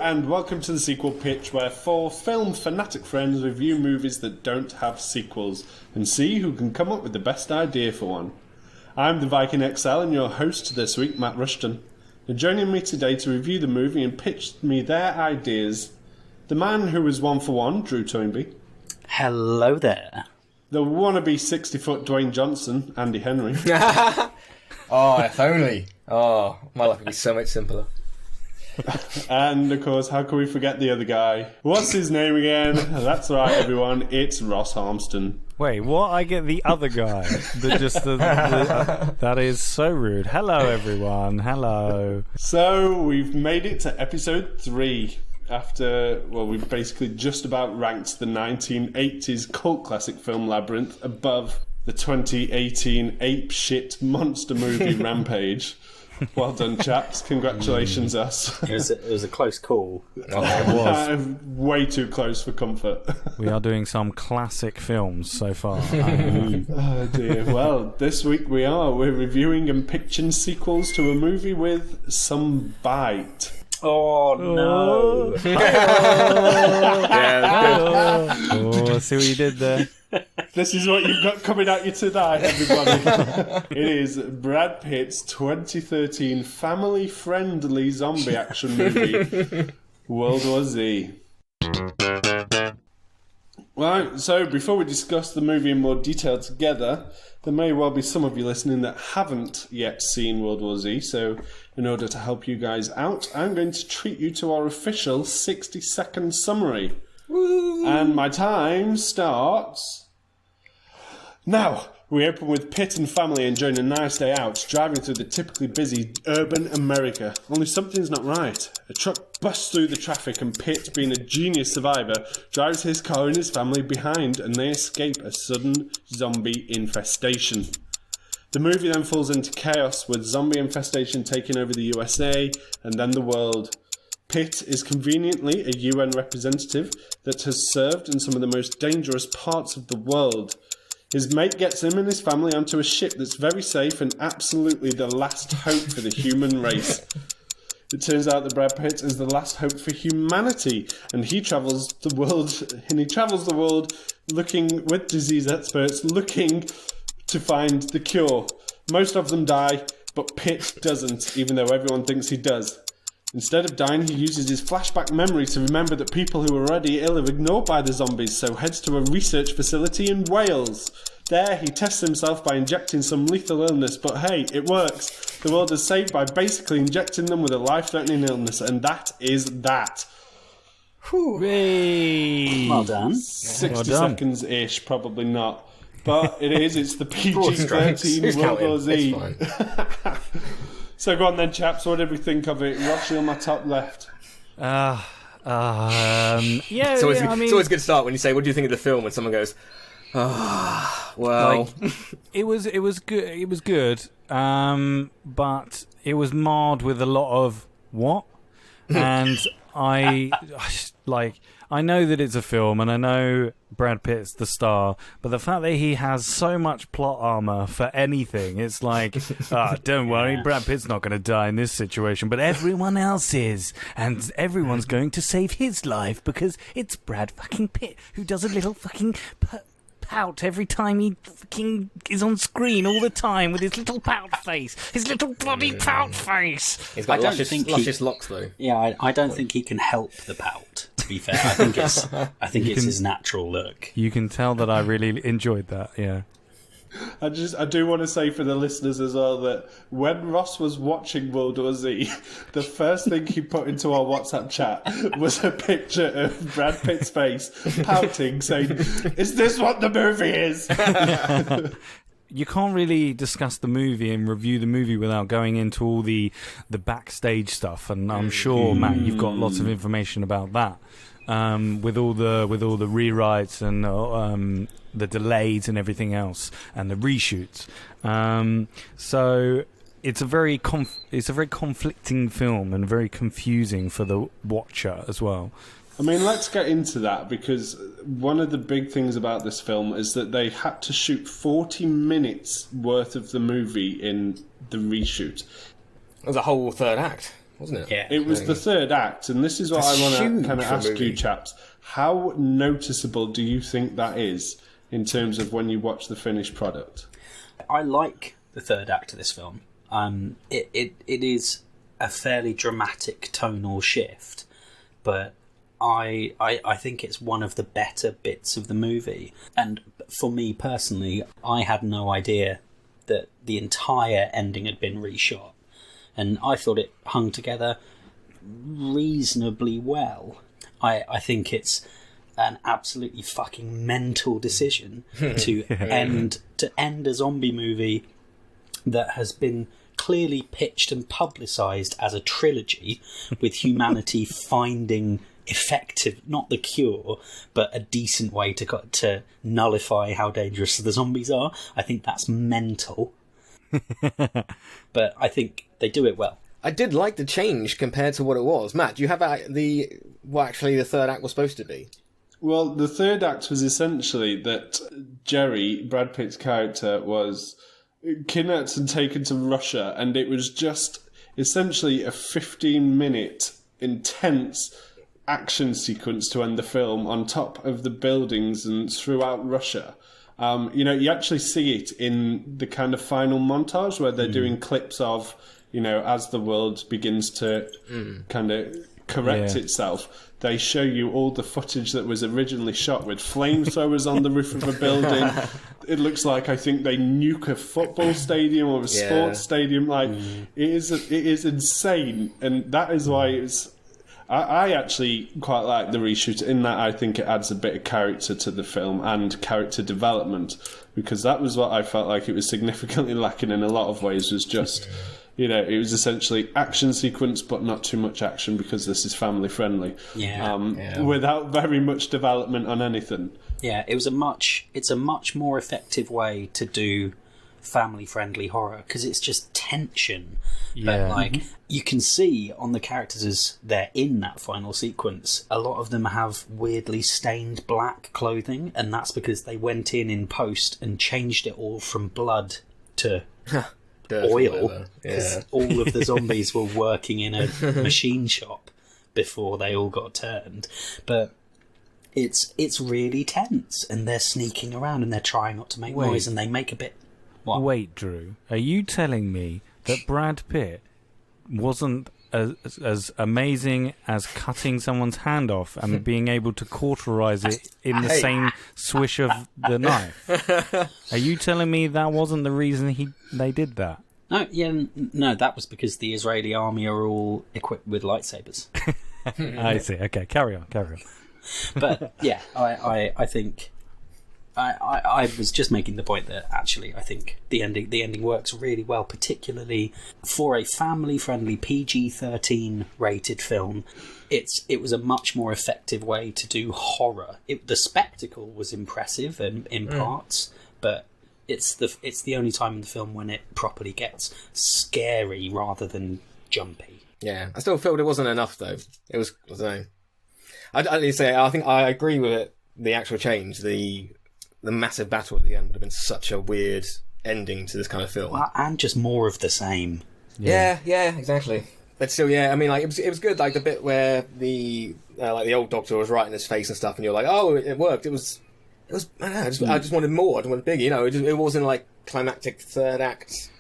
and welcome to the Sequel Pitch, where four film fanatic friends review movies that don't have sequels and see who can come up with the best idea for one. I'm the Viking XL and your host this week, Matt Rushton. And joining me today to review the movie and pitch me their ideas, the man who was one for one, Drew Toynbee. Hello there. The wannabe 60-foot Dwayne Johnson, Andy Henry. Oh, if only. Oh, my life would be so much simpler. And, of course, how can we forget the other guy? What's his name again? That's right, everyone. It's Ross Harmston. Wait, what? I get the other guy. That is so rude. Hello, everyone. Hello. So, we've made it to episode 3. After, well, we've basically just about ranked the 1980s cult classic film Labyrinth above the 2018 ape-shit monster movie Rampage. Well done, chaps. Congratulations, us. It was a close call. Oh, it was. Way too close for comfort. We are doing some classic films so far. Oh, dear. Well, this week we're reviewing and pitching sequels to a movie with some bite. Oh, no. Oh, see what you did there? This is what you've got coming at you tonight, everybody. It is Brad Pitt's 2013 family-friendly zombie action movie, World War Z. Right, so before we discuss the movie in more detail together, there may well be some of you listening that haven't yet seen World War Z, so in order to help you guys out, I'm going to treat you to our official 60-second summary. Woo. And my time starts now. We open with Pitt and family enjoying a nice day out, driving through the typically busy urban America. Only something's not right. A truck busts through the traffic and Pitt, being a genius survivor, drives his car and his family behind, and they escape a sudden zombie infestation. The movie then falls into chaos, with zombie infestation taking over the USA and then the world. Pitt is conveniently a UN representative that has served in some of the most dangerous parts of the world. His mate gets him and his family onto a ship that's very safe and absolutely the last hope for the human race. It turns out that Brad Pitt is the last hope for humanity, and he travels the world looking with disease experts, looking to find the cure. Most of them die, but Pitt doesn't, even though everyone thinks he does. Instead of dying, he uses his flashback memory to remember that people who are already ill are ignored by the zombies, so heads to a research facility in Wales. There, he tests himself by injecting some lethal illness, but hey, it works. The world is saved by basically injecting them with a life-threatening illness, and that is that. Hooray! Well done. 60 seconds-ish, probably not. But it is, it's the PG-13 World War Z. So go on then, chaps, what did we think of it? Ross, you're on my top left. Yeah, It's always a good start when you say, what do you think of the film? When someone goes, well... Like, it was good. It was good, but it was marred with a lot of what? And I know that it's a film, and I know Brad Pitt's the star, but the fact that he has so much plot armor for anything, it's like, don't worry, Brad Pitt's not going to die in this situation, but everyone else is, and everyone's going to save his life because it's Brad fucking Pitt who does a little fucking pout every time he fucking is on screen all the time with his little pout face, his little bloody pout face. He's got luscious locks, though. Yeah, I don't think he can help the pout, to be fair. I think it's his natural look. You can tell that I really enjoyed that, yeah. I do want to say for the listeners as well that when Ross was watching World War Z, the first thing he put into our WhatsApp chat was a picture of Brad Pitt's face, pouting, saying, "Is this what the movie is?" You can't really discuss the movie and review the movie without going into all the backstage stuff, and I'm sure, Matt, you've got lots of information about that. With all the rewrites and the delays and everything else, and the reshoots. So it's a very conflicting film and very confusing for the watcher as well. I mean, let's get into that, because one of the big things about this film is that they had to shoot 40 minutes worth of the movie in the reshoot. It was a whole third act. wasn't it? Yeah. It was the third act, and this is what I want to kind of ask you, chaps. How noticeable do you think that is in terms of when you watch the finished product? I like the third act of this film. It is a fairly dramatic tonal shift, but I think it's one of the better bits of the movie. And for me personally, I had no idea that the entire ending had been reshot, and I thought it hung together reasonably well. I think it's an absolutely fucking mental decision to end a zombie movie that has been clearly pitched and publicised as a trilogy, with humanity finding effective, not the cure, but a decent way to nullify how dangerous the zombies are. I think that's mental. But I think they do it well. I did like the change compared to what it was. Matt, do you have what actually the third act was supposed to be? Well, the third act was essentially that Jerry, Brad Pitt's character, was kidnapped and taken to Russia, and it was just essentially a 15-minute intense action sequence to end the film on top of the buildings and throughout Russia. You actually see it in the kind of final montage where they're doing clips of, as the world begins to kind of correct itself. They show you all the footage that was originally shot with flamethrowers on the roof of a building. It looks like, I think, they nuke a football stadium or a sports stadium. It is insane, and that is why it's. I actually quite like the reshoot in that I think it adds a bit of character to the film and character development, because that was what I felt like it was significantly lacking in a lot of ways, was just, it was essentially action sequence but not too much action because this is family friendly. Without very much development on anything. Yeah, it's a much more effective way to do family-friendly horror, because it's just tension. But you can see on the characters as they're in that final sequence, a lot of them have weirdly stained black clothing, and that's because they went in post and changed it all from blood to oil, because all of the zombies were working in a machine shop before they all got turned. But it's really tense, and they're sneaking around and they're trying not to make noise, and they make a bit. What? Wait, Drew, are you telling me that Brad Pitt wasn't as amazing as cutting someone's hand off and being able to cauterize it in the same swish of the knife? Are you telling me that wasn't the reason they did that? No, that was because the Israeli army are all equipped with lightsabers. I see. Okay, carry on. But yeah, I think I was just making the point that actually I think the ending works really well, particularly for a family-friendly PG-13 rated film. It was a much more effective way to do horror. The spectacle was impressive in parts, but it's the only time in the film when it properly gets scary rather than jumpy. Yeah, I still felt it wasn't enough though. It was, I don't know. I think I agree with it. The actual change, the massive battle at the end would have been such a weird ending to this kind of film. Well, and just more of the same. Yeah, exactly. But still, it was good. Like the bit where the old doctor was right in his face and stuff, and you're like, oh, it worked. It was. I don't know. I just wanted more. I wanted bigger. It wasn't like climactic third act.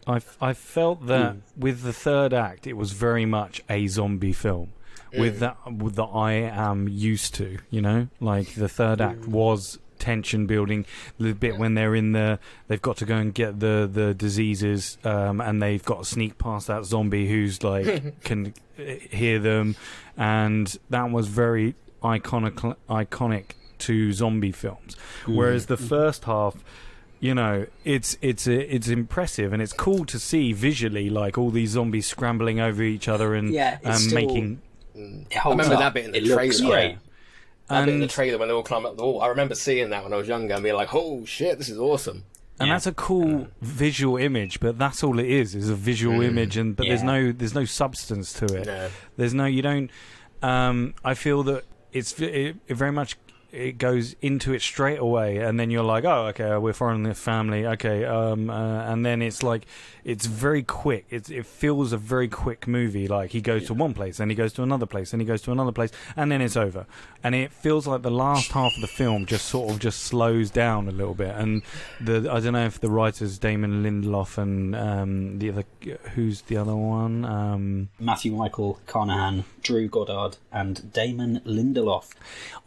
I felt that with the third act, it was very much a zombie film. With that I am used to. Like the third act was tension building. The bit when they've got to go and get the diseases, and they've got to sneak past that zombie who's like can hear them, and that was very iconic to zombie films. Whereas the first half, it's impressive and it's cool to see visually, like all these zombies scrambling over each other and making. I remember that bit in the trailer. Looks great. That bit in the trailer when they all climb up the wall. I remember seeing that when I was younger and being like, "Oh shit, this is awesome!" And that's a cool visual image, but that's all it is a visual image, but there's no substance to it. No. There's no. You don't. I feel that it very much it goes into it straight away, and then you're like, oh, okay, we're following the family, okay, and then it's like it's very quick. It feels a very quick movie. Like he goes to one place, and he goes to another place, and he goes to another place, and then it's over. And it feels like the last half of the film just sort of just slows down a little bit. And I don't know if the writers Damon Lindelof and the other, who's the other one? Matthew Michael Carnahan, Drew Goddard, and Damon Lindelof.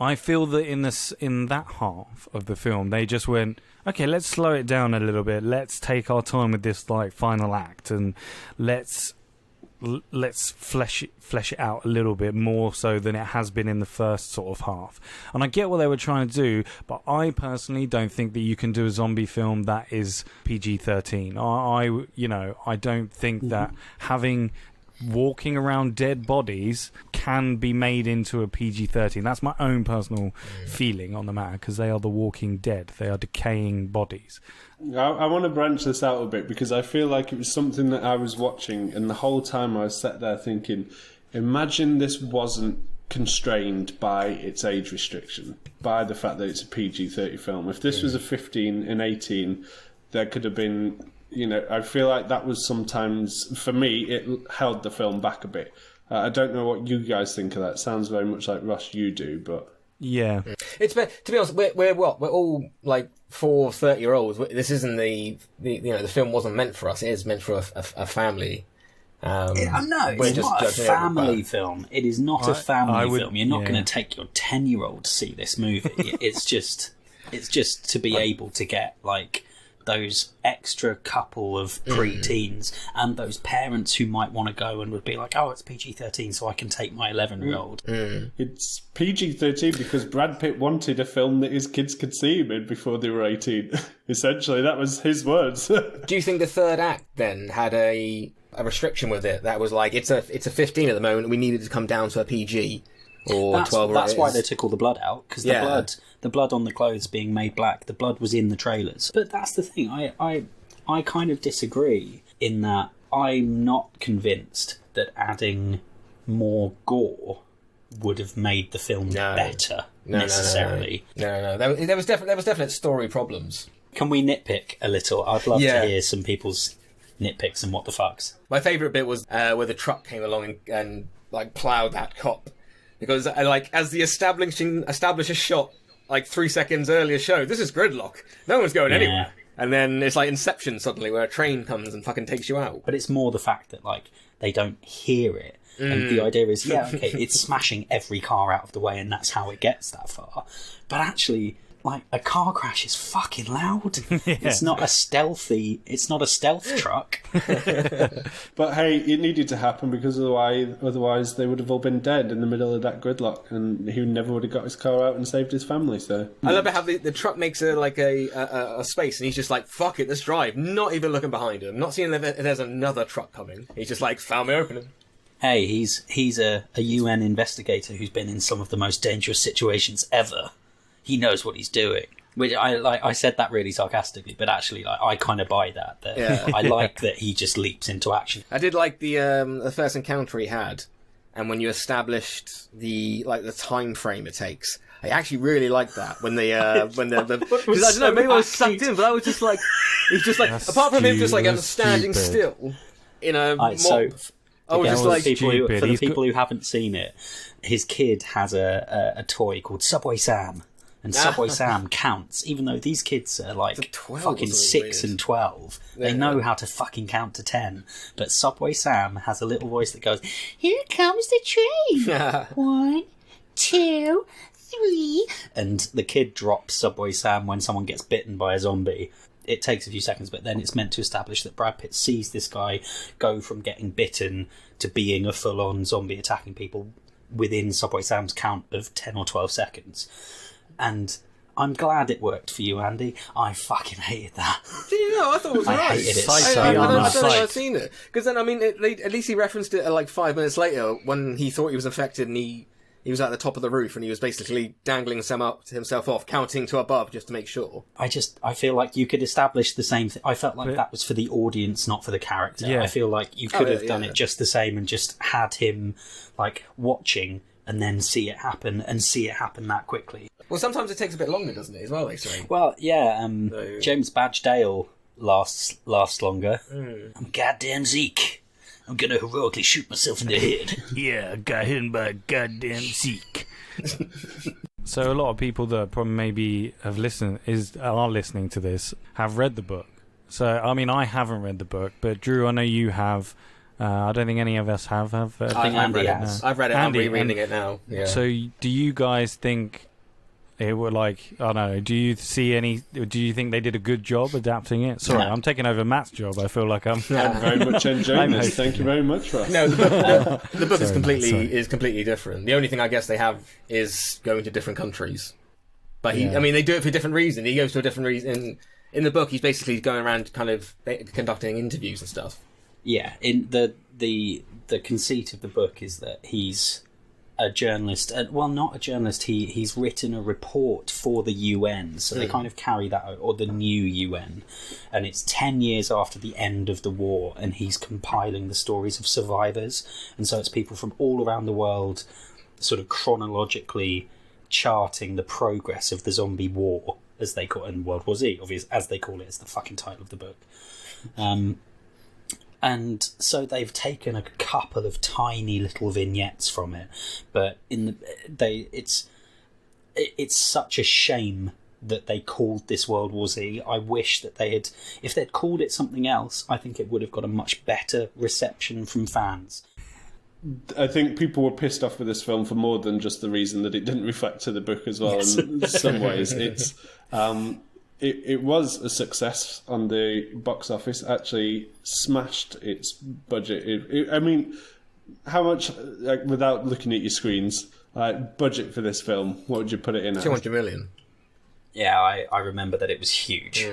I feel that in that half of the film, they just went, okay, let's slow it down a little bit. Let's take our time with this like final act, and let's flesh it out a little bit more so than it has been in the first sort of half. And I get what they were trying to do, but I personally don't think that you can do a zombie film that is PG-13. I don't think that having walking around dead bodies can be made into a PG-13. That's my own personal feeling on the matter, because they are the walking dead. They are decaying bodies. I want to branch this out a bit, because I feel like it was something that I was watching, and the whole time I was sat there thinking, imagine this wasn't constrained by its age restriction, by the fact that it's a PG-30 film. If this was a 15 and 18, there could have been... I feel like that was sometimes, for me, it held the film back a bit. I don't know what you guys think of that. It sounds very much like Russ, you do, but... Yeah. It's to be honest, we're what? We're all like 4 30-year-olds. This isn't the film wasn't meant for us. It is meant for a family. No, it's not a family film. It is not a family film. You're not going to take your 10-year-old to see this movie. It's just to be able to get like those extra couple of pre-teens and those parents who might want to go and would be like, oh, it's PG-13, so I can take my 11-year-old. It's PG-13 because Brad Pitt wanted a film that his kids could see him in before they were 18. Essentially, that was his words. Do you think the third act then had a restriction with it that was like, it's a 15 at the moment, we needed to come down to a PG or 12? That's why they took all the blood out, because the blood on the clothes being made black, the blood was in the trailers. But that's the thing, I kind of disagree in that I'm not convinced that adding more gore would have made the film better necessarily. No. There was definite story problems. Can we nitpick a little? I'd love to hear some people's nitpicks and what the fucks. My favourite bit was where the truck came along and like ploughed that cop, because like as the establisher shot like 3 seconds earlier showed, this is Gridlock. No one's going anywhere. And then it's like Inception suddenly, where a train comes and fucking takes you out. But it's more the fact that like they don't hear it. And the idea is, it's smashing every car out of the way, and that's how it gets that far. But actually, like, a car crash is fucking loud. It's not a stealth truck. But hey, it needed to happen, because otherwise they would have all been dead in the middle of that gridlock, and he never would have got his car out and saved his family. So I love how the truck makes a space, and he's just like, fuck it, let's drive, not even looking behind him, not seeing if there's another truck coming. He's just like, found me opening. Hey, he's a UN investigator who's been in some of the most dangerous situations ever. He knows what he's doing. Which I said that really sarcastically, but actually, like, I kind of buy that. I like that he just leaps into action. I did like the first encounter he had, and when you established the time frame it takes. I actually really liked that when the because I don't know, maybe I was sucked in, but I was just like, he's just like, apart from him just like standing still in a mob. For the people who haven't seen it, his kid has a toy called Subway Sam. And Subway Sam counts, even though these kids are like fucking 6 and 12. They know how to fucking count to 10. But Subway Sam has a little voice that goes, "Here comes the train. 1, 2, 3." And the kid drops Subway Sam when someone gets bitten by a zombie. It takes a few seconds, but then it's meant to establish that Brad Pitt sees this guy go from getting bitten to being a full-on zombie attacking people within Subway Sam's count of 10 or 12 seconds. And I'm glad it worked for you, Andy. I fucking hated that. Did you know? I thought it was I nice. hated it I don't think I've seen it. Because then, I mean, at least he referenced it like 5 minutes later when he thought he was infected and he was at the top of the roof and he was basically dangling himself off, counting to above just to make sure. I feel like you could establish the same thing. I felt like that was for the audience, not for the character. I feel like you could have done it just the same and just had him like watching and then see it happen that quickly. Well, sometimes it takes a bit longer, doesn't it, as well, they say? Well, yeah, So- James Badge Dale lasts longer. I'm goddamn Zeke. I'm gonna heroically shoot myself in the head. Yeah, I got hit by a goddamn Zeke. So a lot of people that probably maybe are listening to this have read the book. So I mean, I haven't read the book, but Drew, I know you have. I don't think any of us have. I think Andy has. I've read it. Andy, I'm rereading it now. Yeah. So do you guys think it would like? I don't know. Do you think they did a good job adapting it? Sorry, No. I'm taking over Matt's job. I feel like I'm. I'm very much enjoying I'm this. hosting. Thank you very much, Ross. No, the book is Sorry, Matt, sorry. completely different. The only thing I guess they have is going to different countries. But Yeah. I mean, they do it for a different reason. He goes to a different reason. In the book, he's basically going around kind of conducting interviews and stuff. Yeah, in the conceit of the book is that he's a journalist. Well, not a journalist. He's written a report for the UN, so they kind of carry that out, or the new UN, and it's 10 years after the end of the war, and he's compiling the stories of survivors, and so it's people from all around the world, sort of chronologically charting the progress of the zombie war, as they call it in World War Z, obviously, as they call it, it's the fucking title of the book. And so they've taken a couple of tiny little vignettes from it, but it's such a shame that they called this World War Z. I wish that if they'd called it something else, I think it would have got a much better reception from fans. I think people were pissed off with this film for more than just the reason that it didn't reflect to the book as well. Yes. In some ways, it was a success on the box office. Actually, smashed its budget. I mean, how much? Like, without looking at your screens, budget for this film? What would you put it in at? 200 million. Yeah, I remember that it was huge.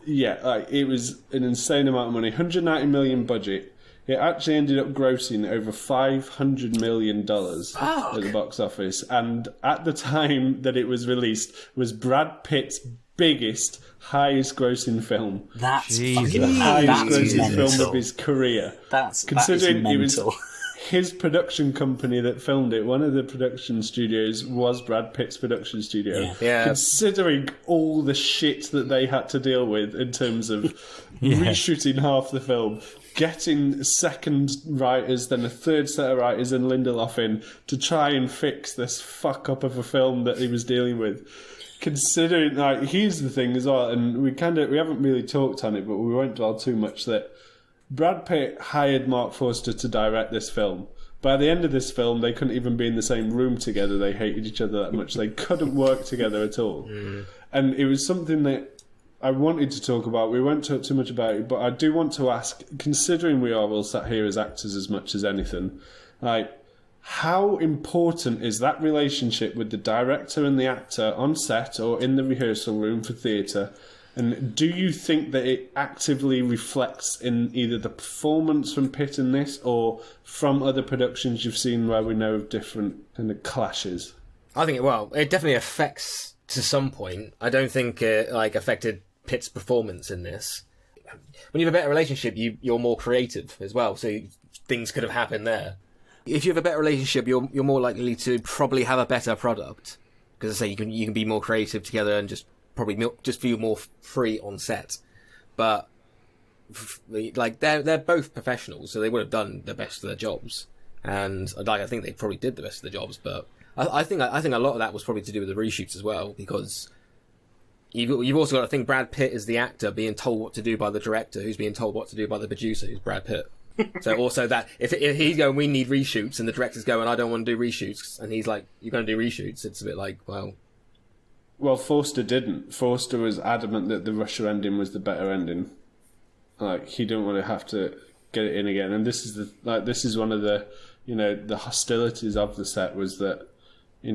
Yeah, it was an insane amount of money. 190 million budget. It actually ended up grossing over $500 million at the box office, and at the time that it was released, was Brad Pitt's biggest, highest-grossing film. That's Jesus. fucking The highest that's grossing film mental. of his career. That Considering is it was mental. his production company that filmed it, one of the production studios was Brad Pitt's production studio. Yeah. Considering all the shit that they had to deal with in terms of reshooting half the film, getting second writers, then a third set of writers and Lindelof in to try and fix this fuck up of a film that he was dealing with. Considering, like, here's the thing as well, and we haven't really talked on it, but we won't dwell too much, that Brad Pitt hired Mark Forster to direct this film. By the end of this film, they couldn't even be in the same room together. They hated each other that much. They couldn't work together at all. And it was something that I wanted to talk about. We won't talk too much about it, but I do want to ask, considering we are all sat here as actors as much as anything, like, how important is that relationship with the director and the actor on set or in the rehearsal room for theatre? And do you think that it actively reflects in either the performance from Pitt in this or from other productions you've seen where we know of different kind of clashes? I think it definitely affects to some point. I don't think it affected Pitt's performance in this. When you have a better relationship, you're more creative as well, so things could have happened there. If you have a better relationship, you're more likely to probably have a better product, because I say you can be more creative together and just feel more free on set. But they're both professionals, so they would have done the best of their jobs, and I think they probably did the best of their jobs. But I think a lot of that was probably to do with the reshoots as well, because you've also got to think Brad Pitt is the actor being told what to do by the director, who's being told what to do by the producer, who's Brad Pitt. So also that if he's going, we need reshoots, and the director's going, I don't want to do reshoots, and he's like, you're going to do reshoots, it's a bit like, well, Forster didn't. Forster was adamant that the Russia ending was the better ending. Like, he didn't want to have to get it in again. And this is one of the, the hostilities of the set was that, the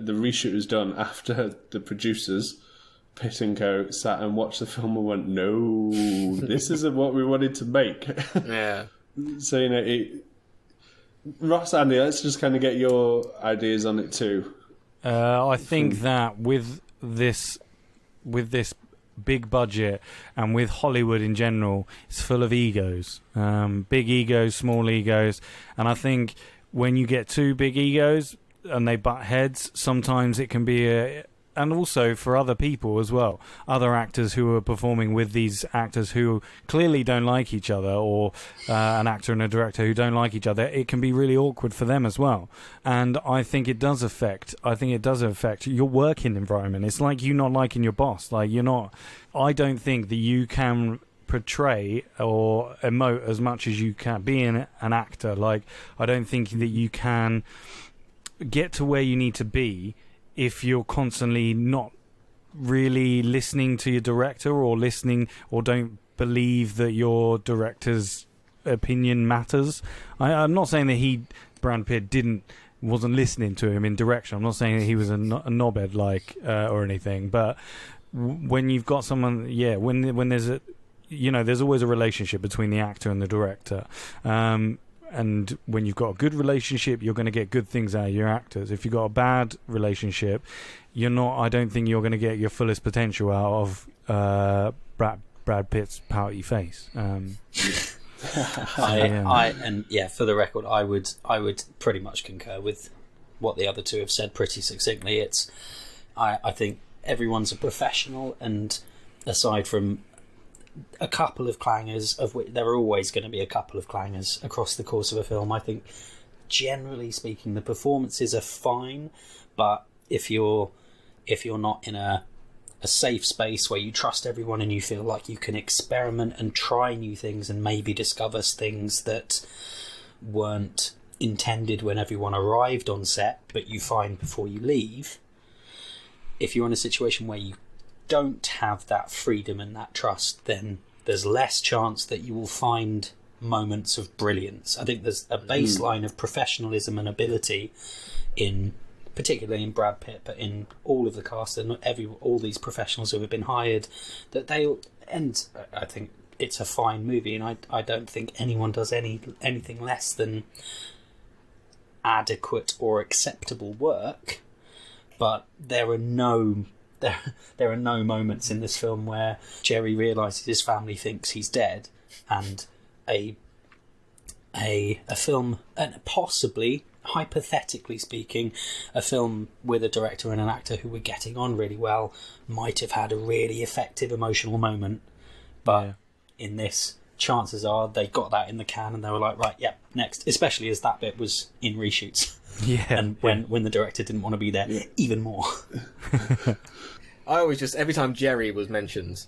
reshoot was done after the producers, Pitt and Co, sat and watched the film and went, no, this isn't what we wanted to make. yeah. So, Ross, Andy, let's just kind of get your ideas on it too. I think that with this big budget and with Hollywood in general, it's full of egos, big egos, small egos, and I think when you get two big egos, and they butt heads. Sometimes it can be and also for other people as well, other actors who are performing with these actors who clearly don't like each other, or an actor and a director who don't like each other. It can be really awkward for them as well, and I think it does affect your working environment. It's like you not liking your boss. Like, you're not. I don't think that you can portray or emote as much as you can being an actor. Like, I don't think that you can get to where you need to be if you're constantly not really listening to your director, or don't believe that your director's opinion matters. I'm not saying that Brad Pitt wasn't listening to him in direction. I'm not saying that he was a knobhead or anything. But when you've got someone, when there's there's always a relationship between the actor and the director. And when you've got a good relationship, you're going to get good things out of your actors. If you've got a bad relationship, I don't think you're going to get your fullest potential out of Brad Pitt's pouty face. For the record, I would pretty much concur with what the other two have said pretty succinctly. I think everyone's a professional, and aside from a couple of clangers, of which there are always going to be a couple of clangers across the course of a film, I think generally speaking the performances are fine. But if you're not in a safe space where you trust everyone and you feel like you can experiment and try new things and maybe discover things that weren't intended when everyone arrived on set but you find before you leave, if you're in a situation where you don't have that freedom and that trust, then there's less chance that you will find moments of brilliance. I think there's a baseline of professionalism and ability particularly in Brad Pitt, but in all of the cast and all these professionals who have been hired, that I think it's a fine movie, and I don't think anyone does anything less than adequate or acceptable work. But there are no moments in this film where Jerry realises his family thinks he's dead, and a film, and possibly, hypothetically speaking, a film with a director and an actor who were getting on really well might have had a really effective emotional moment. But in this, chances are they got that in the can and they were like, right, yep, next. Especially as that bit was in reshoots. And when the director didn't want to be there even more. I always every time Jerry was mentioned,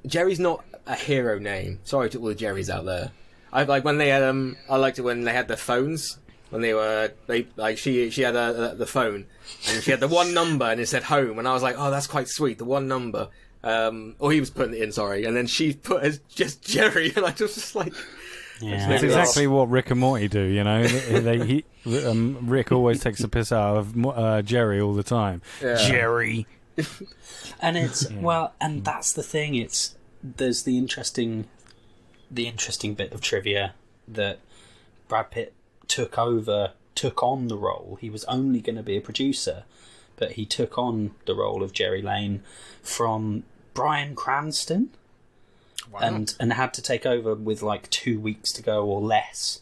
Jerry's not a hero name. Sorry to all the Jerrys out there. I when they had I liked it when they had their phones. When she had the phone, and she had the one number and it said home, and I was like, oh, that's quite sweet, the one number. Or he was putting it in, sorry, and then she put as just Jerry, and I just like. Yeah. It's exactly what Rick and Morty do, Rick always takes a piss out of Jerry all the time. Yeah. Jerry. And and that's the thing. There's the interesting bit of trivia that Brad Pitt took on the role. He was only going to be a producer, but he took on the role of Jerry Lane from Bryan Cranston. Wow. And had to take over with 2 weeks to go or less,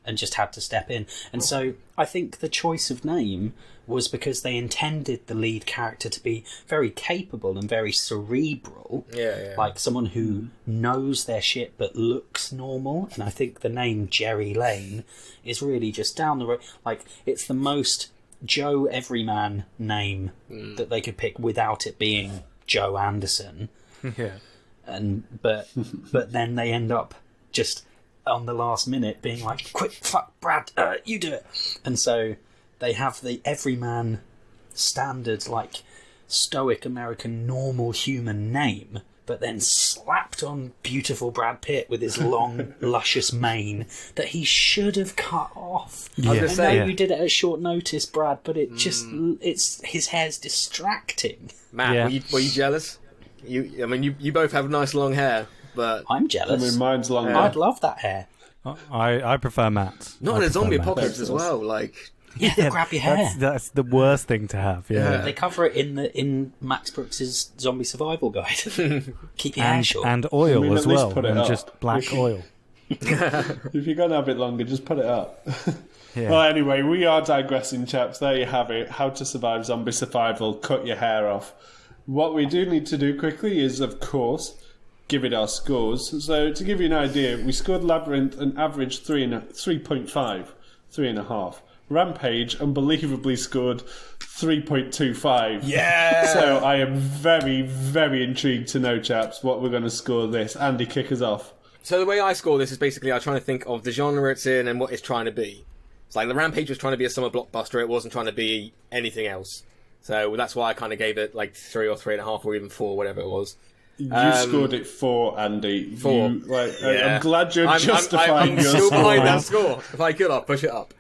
and just had to step in. And so I think the choice of name was because they intended the lead character to be very capable and very cerebral, like someone who knows their shit but looks normal. And I think the name Jerry Lane is really just down the road. It's the most Joe Everyman name that they could pick without it being Joe Anderson. Yeah. But then they end up just on the last minute being like, quick, fuck, Brad, you do it. And so they have the everyman standard, stoic American normal human name, but then slapped on beautiful Brad Pitt with his long, luscious mane that he should have cut off. Yeah. I know you did it at short notice, Brad, but his hair's distracting. Matt, were you jealous? You both have nice long hair, but I'm jealous. Mine's long. I'd love that hair. I prefer Matt's. Not in a zombie apocalypse as well. They'll grab your hair. That's the worst thing to have. Yeah. They cover it in Max Brooks's Zombie Survival Guide. Keep your hair short. And oil as well, put it and up. just black oil. If you're going to have it longer, just put it up. Yeah. Well, anyway, we are digressing, chaps. There you have it. How to survive zombie survival. Cut your hair off. What we do need to do quickly is, of course, give it our scores. So, to give you an idea, we scored Labyrinth an average 3.5, 3.5. Rampage unbelievably scored 3.25. Yeah! So, I am very, very intrigued to know, chaps, what we're going to score this. Andy, kick us off. So the way I score this is basically I'm trying to think of the genre it's in and what it's trying to be. It's like the Rampage was trying to be a summer blockbuster, it wasn't trying to be anything else. So that's why I kind of gave it like 3 or 3.5 or even 4, whatever it was. You scored it 4, Andy. 4. I'm glad you're justifying I'm your still score. behind that score. If I could, I'll push it up.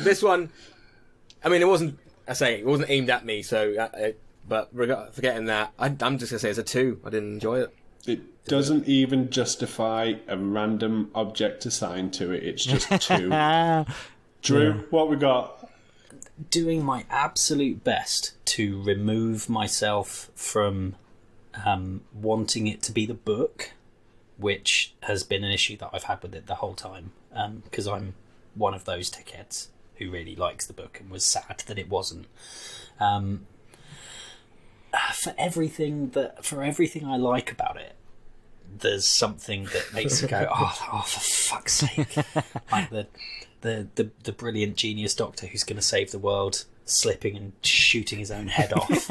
This one, I mean, it wasn't aimed at me, so, but forgetting that, I'm just going to say it's a 2. I didn't enjoy it. It doesn't even justify a random object assigned to it. It's just 2. Drew, what we got? Doing my absolute best to remove myself from wanting it to be the book, which has been an issue that I've had with it the whole time, because I'm one of those dickheads who really likes the book and was sad that it wasn't. For everything I like about it, there's something that makes you go, oh, for fuck's sake! Like the brilliant genius doctor who's going to save the world, slipping and shooting his own head off,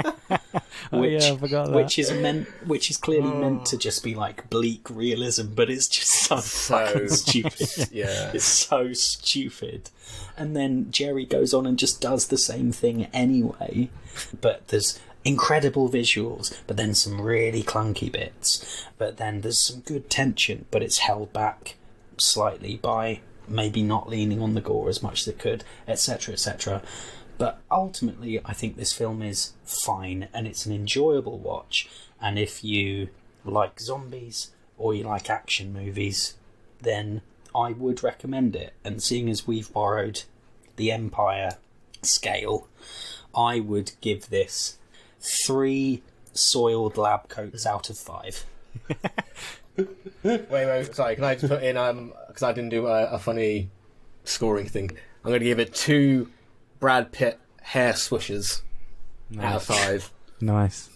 I forgot that. which is clearly meant to just be like bleak realism, but it's just so fucking stupid. Yeah, it's so stupid. And then Jerry goes on and just does the same thing anyway, but there's incredible visuals, but then some really clunky bits, but then there's some good tension, but it's held back slightly by maybe not leaning on the gore as much as it could, etc, etc. But ultimately I think this film is fine and it's an enjoyable watch, and if you like zombies or you like action movies, then I would recommend it. And seeing as we've borrowed the Empire scale, I would give this 3 soiled lab coats out of 5. Wait, sorry, can I just put in, because I didn't do a funny scoring thing, I'm going to give it 2 Brad Pitt hair swishes out of 5. Nice.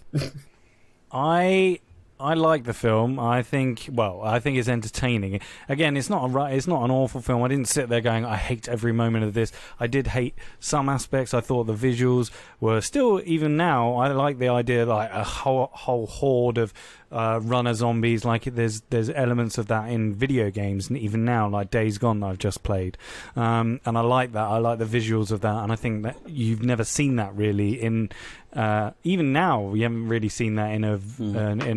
I like the film. I think it's entertaining. Again, it's not an awful film. I didn't sit there going, I hate every moment of this. I did hate some aspects. I thought the visuals were still, even now, I like the idea like a whole horde of runner zombies. Like there's elements of that in video games, and even now, like Days Gone that I've just played. And I like that. I like the visuals of that, and I think that you've never seen that really in. Even now, we haven't really seen that in a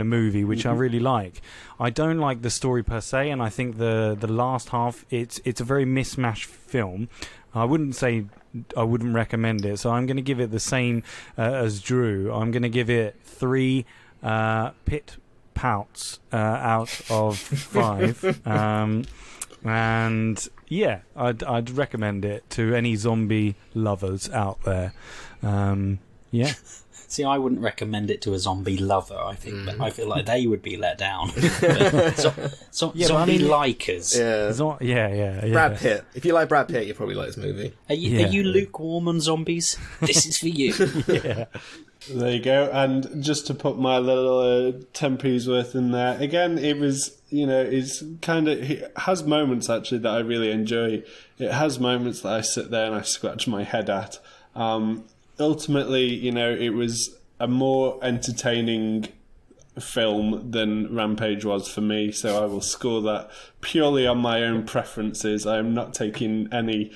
movie, which I really like. I don't like the story per se, and I think the last half it's a very mismatched film. I wouldn't recommend it, so I'm going to give it the same as Drew. I'm going to give it 3 pit pouts out of 5. And yeah, I'd recommend it to any zombie lovers out there. Yeah. See, I wouldn't recommend it to a zombie lover, I think, but I feel like they would be let down. Zombie likers. Yeah. Brad Pitt. If you like Brad Pitt, you probably like this movie. Are you lukewarm on zombies? This is for you. Yeah. There you go. And just to put my little 10p's worth in there, again, it was, it has moments actually that I really enjoy. It has moments that I sit there and I scratch my head at. Ultimately, it was a more entertaining film than Rampage was for me, so I will score that purely on my own preferences. I am not taking any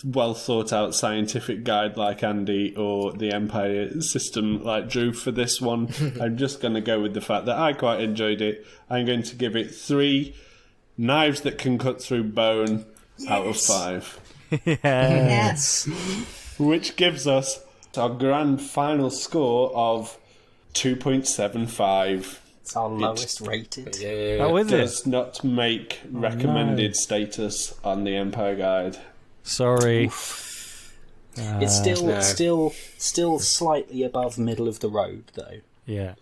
well thought out scientific guide like Andy or the Empire system like Drew for this one. I'm just going to go with the fact that I quite enjoyed it. I'm going to give it 3 knives that can cut through bone out of 5. Yes. Which gives us our grand final score of 2.75. It's our lowest rated. Yeah. Oh, is it? Does not make recommended status on the Empire Guide. Sorry. It's still slightly above middle of the road, though. Yeah.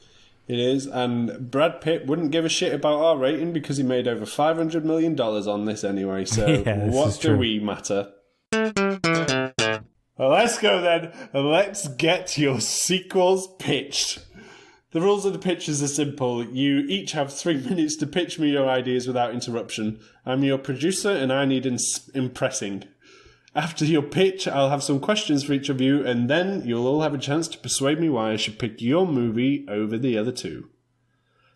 It is, and Brad Pitt wouldn't give a shit about our rating because he made over $500 million on this anyway, so Yeah, what do we matter? Well, let's go then, and let's get your sequels pitched. The rules of the pitches are simple. You each have 3 minutes to pitch me your ideas without interruption. I'm your producer, and I need impressing. After your pitch, I'll have some questions for each of you, and then you'll all have a chance to persuade me why I should pick your movie over the other two.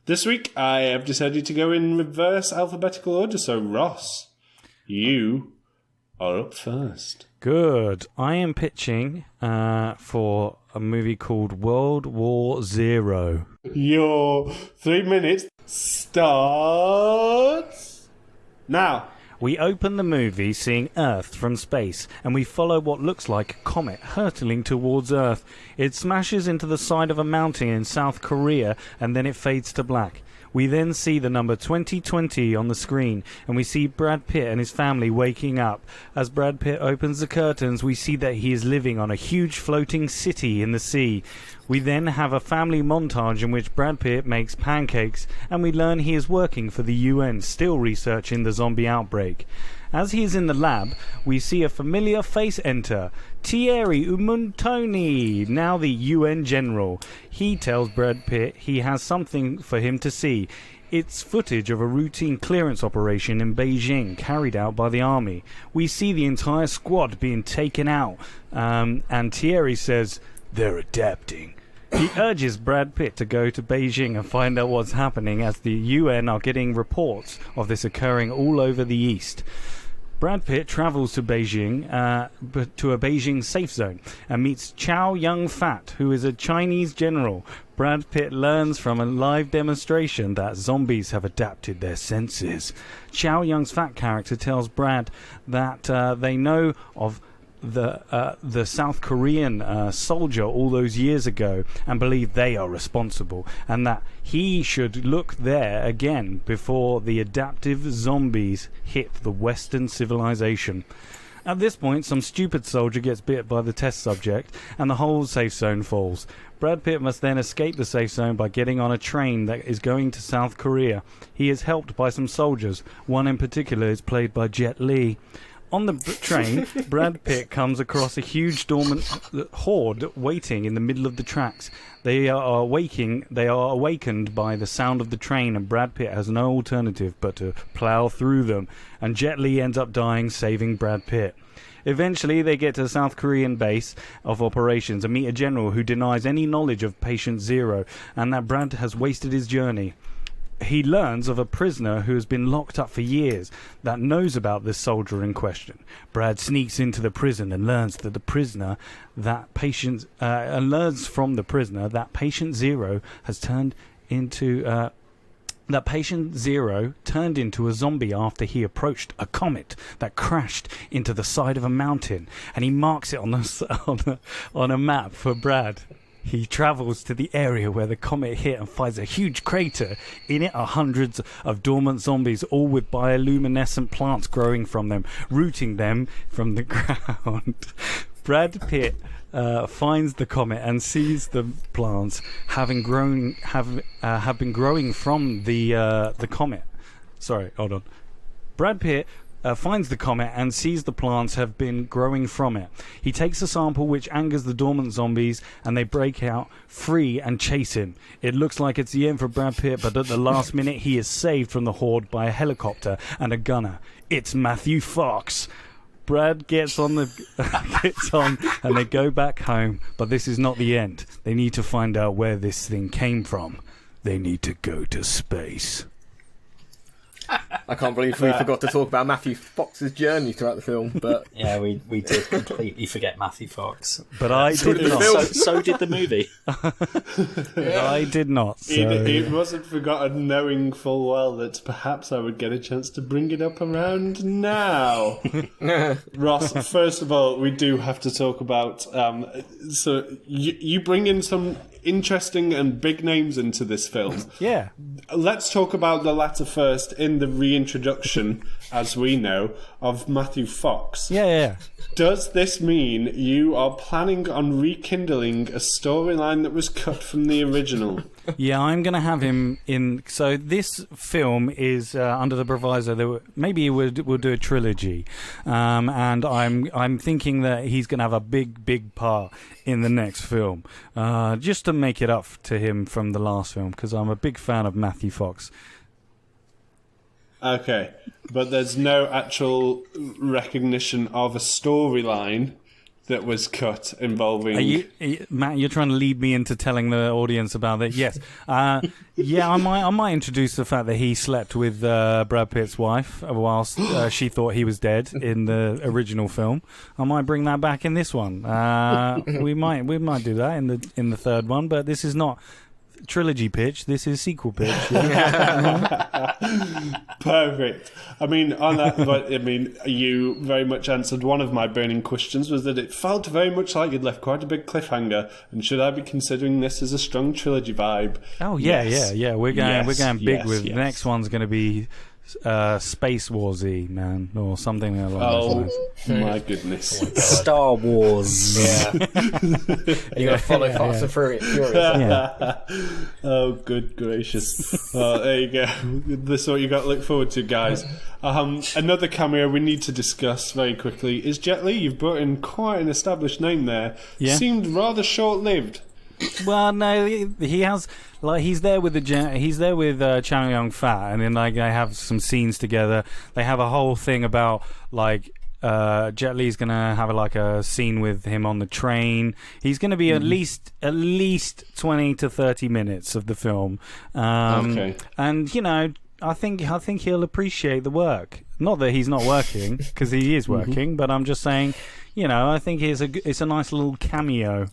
This week, I have decided to go in reverse alphabetical order, so Ross, you are up first. Good. I am pitching for a movie called World War Zero. Your 3 minutes starts now. We open the movie seeing Earth from space, and we follow what looks like a comet hurtling towards Earth. It smashes into the side of a mountain in South Korea, and then it fades to black. We then see the number 2020 on the screen, and we see Brad Pitt and his family waking up. As Brad Pitt opens the curtains, we see that he is living on a huge floating city in the sea. We then have a family montage in which Brad Pitt makes pancakes, and we learn he is working for the UN, still researching the zombie outbreak. As he is in the lab, we see a familiar face enter. Thierry Umuntoni, now the UN general. He tells Brad Pitt he has something for him to see. It's footage of a routine clearance operation in Beijing carried out by the army. We see the entire squad being taken out, and Thierry says, "They're adapting." He urges Brad Pitt to go to Beijing and find out what's happening, as the UN are getting reports of this occurring all over the East. Brad Pitt travels to Beijing, to a Beijing safe zone, and meets Chow Yun-fat, who is a Chinese general. Brad Pitt learns from a live demonstration that zombies have adapted their senses. Chow Yun-fat character tells Brad that they know of the South Korean soldier all those years ago and believe they are responsible, and that he should look there again before the adaptive zombies hit the Western civilization. At this point, some stupid soldier gets bit by the test subject and the whole safe zone falls. Brad Pitt must then escape the safe zone by getting on a train that is going to South Korea. He is helped by some soldiers. One in particular is played by Jet Li. On the train, Brad Pitt comes across a huge dormant horde waiting in the middle of the tracks. They are awakened by the sound of the train, and Brad Pitt has no alternative but to plough through them. And Jet Li ends up dying, saving Brad Pitt. Eventually, they get to the South Korean base of operations and meet a general who denies any knowledge of Patient Zero, and that Brad has wasted his journey. He learns of a prisoner who has been locked up for years that knows about this soldier in question. Brad sneaks into the prison and learns from the prisoner that Patient Zero has turned into that Patient Zero turned into a zombie after he approached a comet that crashed into the side of a mountain, and he marks it on a map for Brad. He travels to the area where the comet hit and finds a huge crater. In it are hundreds of dormant zombies, all with bioluminescent plants growing from them, rooting them from the ground. Brad Pitt finds the comet and sees the plants have been growing from the comet. Sorry, hold on. Brad Pitt finds the comet and sees the plants have been growing from it. He takes a sample which angers the dormant zombies, and they break out free and chase him. It looks like it's the end for Brad Pitt, but at the last minute he is saved from the horde by a helicopter and a gunner. It's Matthew Fox. Brad gets on and they go back home, but this is not the end. They need to find out where this thing came from. They need to go to space. I can't believe we forgot to talk about Matthew Fox's journey throughout the film, but yeah, we did completely forget Matthew Fox. But I did not. So did the movie. I did not. So. It wasn't forgotten, knowing full well that perhaps I would get a chance to bring it up around now. Ross, first of all, we do have to talk about. So you bring in some interesting and big names into this film. Yeah. Let's talk about the latter first, in the reintroduction, as we know, of Matthew Fox. Yeah. Does this mean you are planning on rekindling a storyline that was cut from the original? Yeah, I'm going to have him in. So this film is under the proviso that maybe we'll do a trilogy, and I'm thinking that he's going to have a big part in the next film, just to make it up to him from the last film, because I'm a big fan of Matthew Fox. Okay, but there's no actual recognition of a storyline that was cut involving... Matt, you're trying to lead me into telling the audience about that. Yes. I might introduce the fact that he slept with Brad Pitt's wife whilst she thought he was dead in the original film. I might bring that back in this one. We might do that in the third one, but this is not trilogy pitch. This is sequel pitch. Perfect. I mean, on that, but I mean, you very much answered one of my burning questions. Was that it felt very much like you'd left quite a big cliffhanger. And should I be considering this as a strong trilogy vibe? Oh yeah, Yes. yeah. We're going big yes, with yes. the next one's going to be Space Warsy, man, or something along those lines. My goodness. Star Wars. Yeah. You got to follow Fast and Furious. Yeah. Oh, good gracious. Well, there you go. This is what you got to look forward to, guys. Another cameo we need to discuss very quickly is Jet Li. You've brought in quite an established name there. Yeah. Seemed rather short-lived. Well, no, he has he's there with Chow Yun Fat, and then they have some scenes together. They have a whole thing about Jet Li's gonna have a scene with him on the train. He's gonna be at least 20 to 30 minutes of the film. Okay. And I think he'll appreciate the work. Not that he's not working, because he is working, but I'm just saying, I think it's a nice little cameo.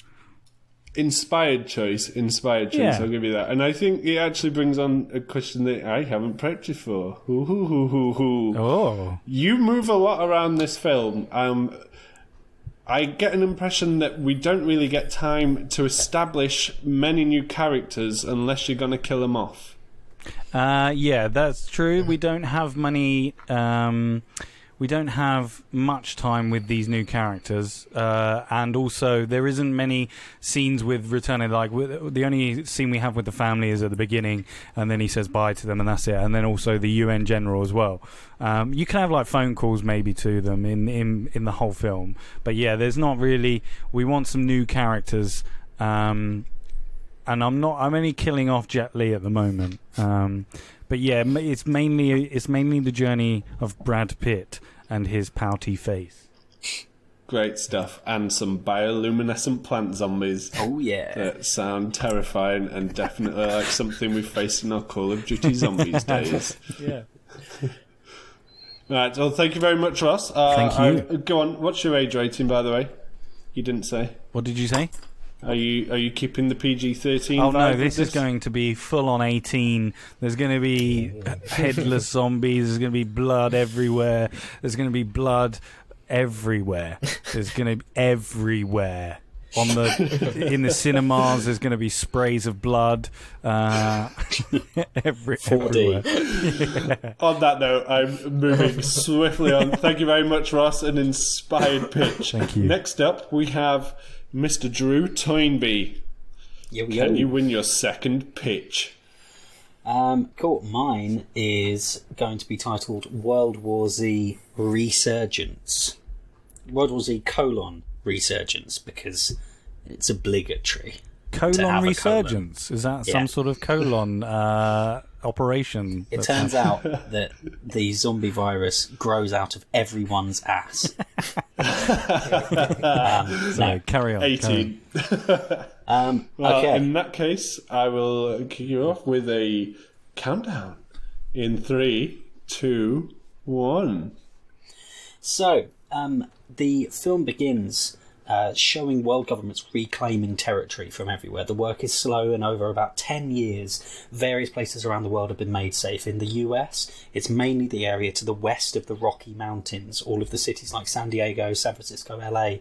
Inspired choice. Yeah. I'll give you that. And I think it actually brings on a question that I haven't prepped you for. Oh. You move a lot around this film. I get an impression that we don't really get time to establish many new characters unless you're going to kill them off. Yeah, that's true. We don't have many. We don't have much time with these new characters, and also there isn't many scenes with returning. The only scene we have with the family is at the beginning, and then he says bye to them, and that's it. And then also the UN general as well. You can have phone calls maybe to them in the whole film, but yeah, there's not really. We want some new characters. And I'm only killing off Jet Li at the moment. But yeah, it's mainly the journey of Brad Pitt and his pouty face. Great stuff. And some bioluminescent plant zombies. Oh yeah. That sound terrifying and definitely like something we've faced in our Call of Duty Zombies days. Yeah. Right, well, thank you very much, Ross. Thank you. Go on, what's your age rating, by the way? You didn't say. What did you say? Are you keeping the PG-13 Oh vibe no, with this is going to be full on 18. There's going to be headless zombies. There's going to be blood everywhere. There's going to be blood everywhere. There's going to be everywhere. In the cinemas, there's going to be sprays of blood everywhere. 4D. On that note, I'm moving swiftly on. Thank you very much, Ross. An inspired pitch. Thank you. Next up, we have Mr. Drew Toynbee. Can you win your second pitch? Cool. Mine is going to be titled World War Z Resurgence. World War Z : Resurgence, because it's obligatory. Colon resurgence? Is that some sort of colon operation? It turns out that the zombie virus grows out of everyone's ass. No, carry on. 18. Well, okay. in that case, I will kick you off with a countdown. In 3, 2, 1. So, the film begins showing world governments reclaiming territory from everywhere. The work is slow, and over about 10 years, various places around the world have been made safe. In the US, it's mainly the area to the west of the Rocky Mountains, all of the cities like San Diego, San Francisco, LA.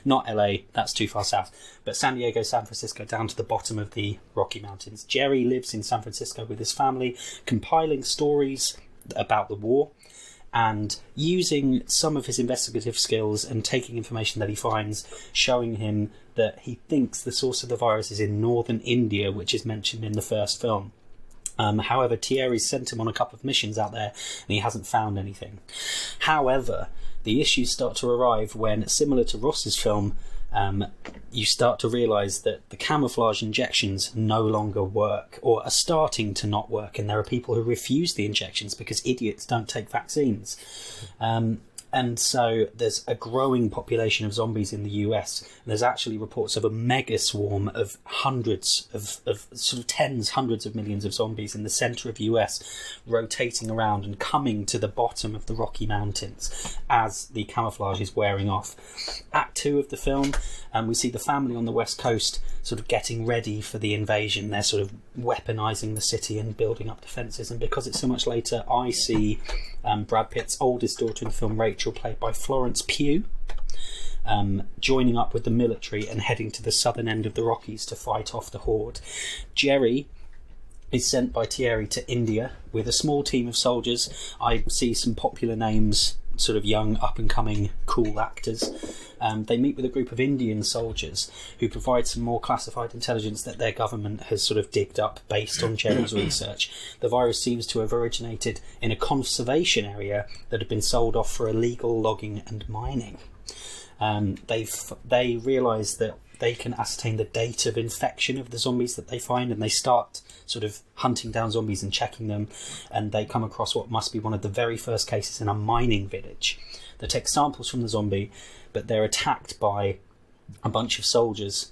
Not LA, that's too far south, but San Diego, San Francisco, down to the bottom of the Rocky Mountains. Jerry lives in San Francisco with his family, compiling stories about the war. and using some of his investigative skills and taking information that he finds, showing him that he thinks the source of the virus is in northern India, which is mentioned in the first film. However, Thierry's sent him on a couple of missions out there and he hasn't found anything. However, the issues start to arrive when, similar to Ross's film, you start to realise that the camouflage injections no longer work, or are starting to not work, and there are people who refuse the injections because idiots don't take vaccines. And so there's a growing population of zombies in the US. And there's actually reports of a mega swarm of hundreds of sort of hundreds of millions of zombies in the centre of the US, rotating around and coming to the bottom of the Rocky Mountains as the camouflage is wearing off. Act 2 of the film, we see the family on the West Coast sort of getting ready for the invasion. They're sort of weaponising the city and building up defences. And because it's so much later, I see Brad Pitt's oldest daughter in the film, Rachel, played by Florence Pugh, joining up with the military and heading to the southern end of the Rockies to fight off the Horde. Jerry is sent by Thierry to India with a small team of soldiers. I see some popular names, sort of young, up-and-coming, cool actors. They meet with a group of Indian soldiers who provide some more classified intelligence that their government has sort of digged up based on Jerry's research. The virus seems to have originated in a conservation area that had been sold off for illegal logging and mining. They realise that they can ascertain the date of infection of the zombies that they find, and they start sort of hunting down zombies and checking them, and they come across what must be one of the very first cases in a mining village. They take samples from the zombie, but they're attacked by a bunch of soldiers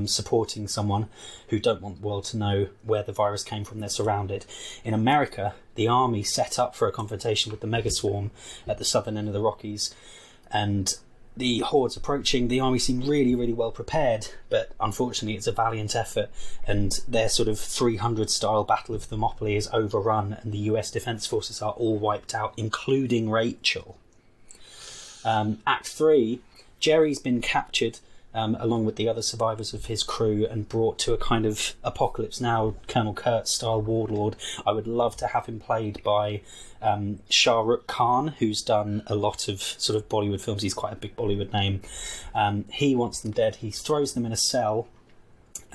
supporting someone who don't want the world to know where the virus came from. They're surrounded. In America, the army set up for a confrontation with the megaswarm at the southern end of the Rockies, and the Horde's approaching. The army seem really, really well prepared, but unfortunately it's a valiant effort, and their sort of 300 style Battle of Thermopylae is overrun, and the US Defence Forces are all wiped out, including Rachel. Act 3, Jerry's been captured along with the other survivors of his crew and brought to a kind of Apocalypse Now, Colonel Kurtz style warlord. I would love to have him played by Shah Rukh Khan, who's done a lot of sort of Bollywood films. He's quite a big Bollywood name. He wants them dead. He throws them in a cell.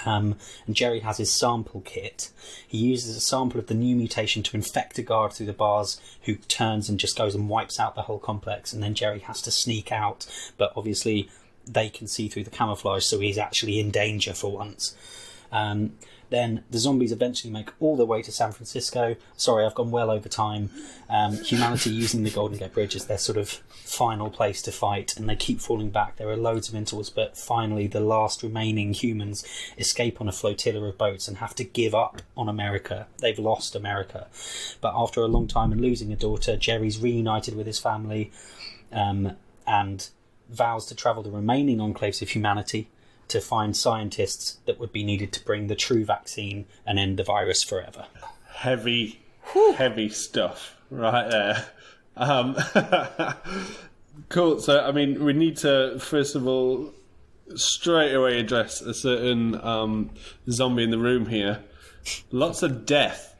And Jerry has his sample kit. He uses a sample of the new mutation to infect a guard through the bars, who turns and just goes and wipes out the whole complex, and then Jerry has to sneak out, but obviously they can see through the camouflage, so he's actually in danger for once. Then the zombies eventually make all their way to San Francisco. Sorry, I've gone well over time. Humanity using the Golden Gate Bridge as their sort of final place to fight, and they keep falling back. There are loads of intervals, but finally the last remaining humans escape on a flotilla of boats and have to give up on America. They've lost America. But after a long time and losing a daughter, Jerry's reunited with his family and vows to travel the remaining enclaves of humanity to find scientists that would be needed to bring the true vaccine and end the virus forever. Heavy stuff right there. Cool. So, I mean, we need to, first of all, straight away address a certain zombie in the room here. Lots of death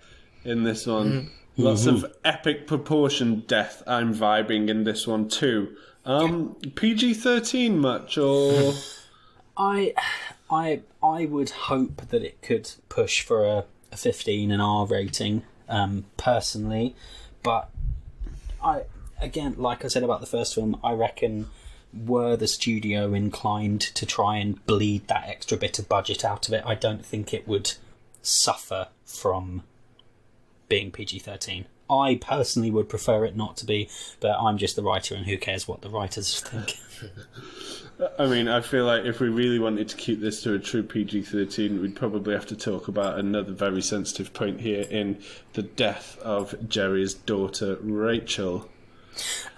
in this one. Lots of epic proportion death I'm vibing in this one too. PG-13 much, or... I would hope that it could push for a 15 and R rating, personally, but again, like I said about the first film, I reckon were the studio inclined to try and bleed that extra bit of budget out of it, I don't think it would suffer from being PG-13. I personally would prefer it not to be, but I'm just the writer, and who cares what the writers think. I mean, I feel like if we really wanted to keep this to a true PG-13, we'd probably have to talk about another very sensitive point here in the death of Jerry's daughter, Rachel.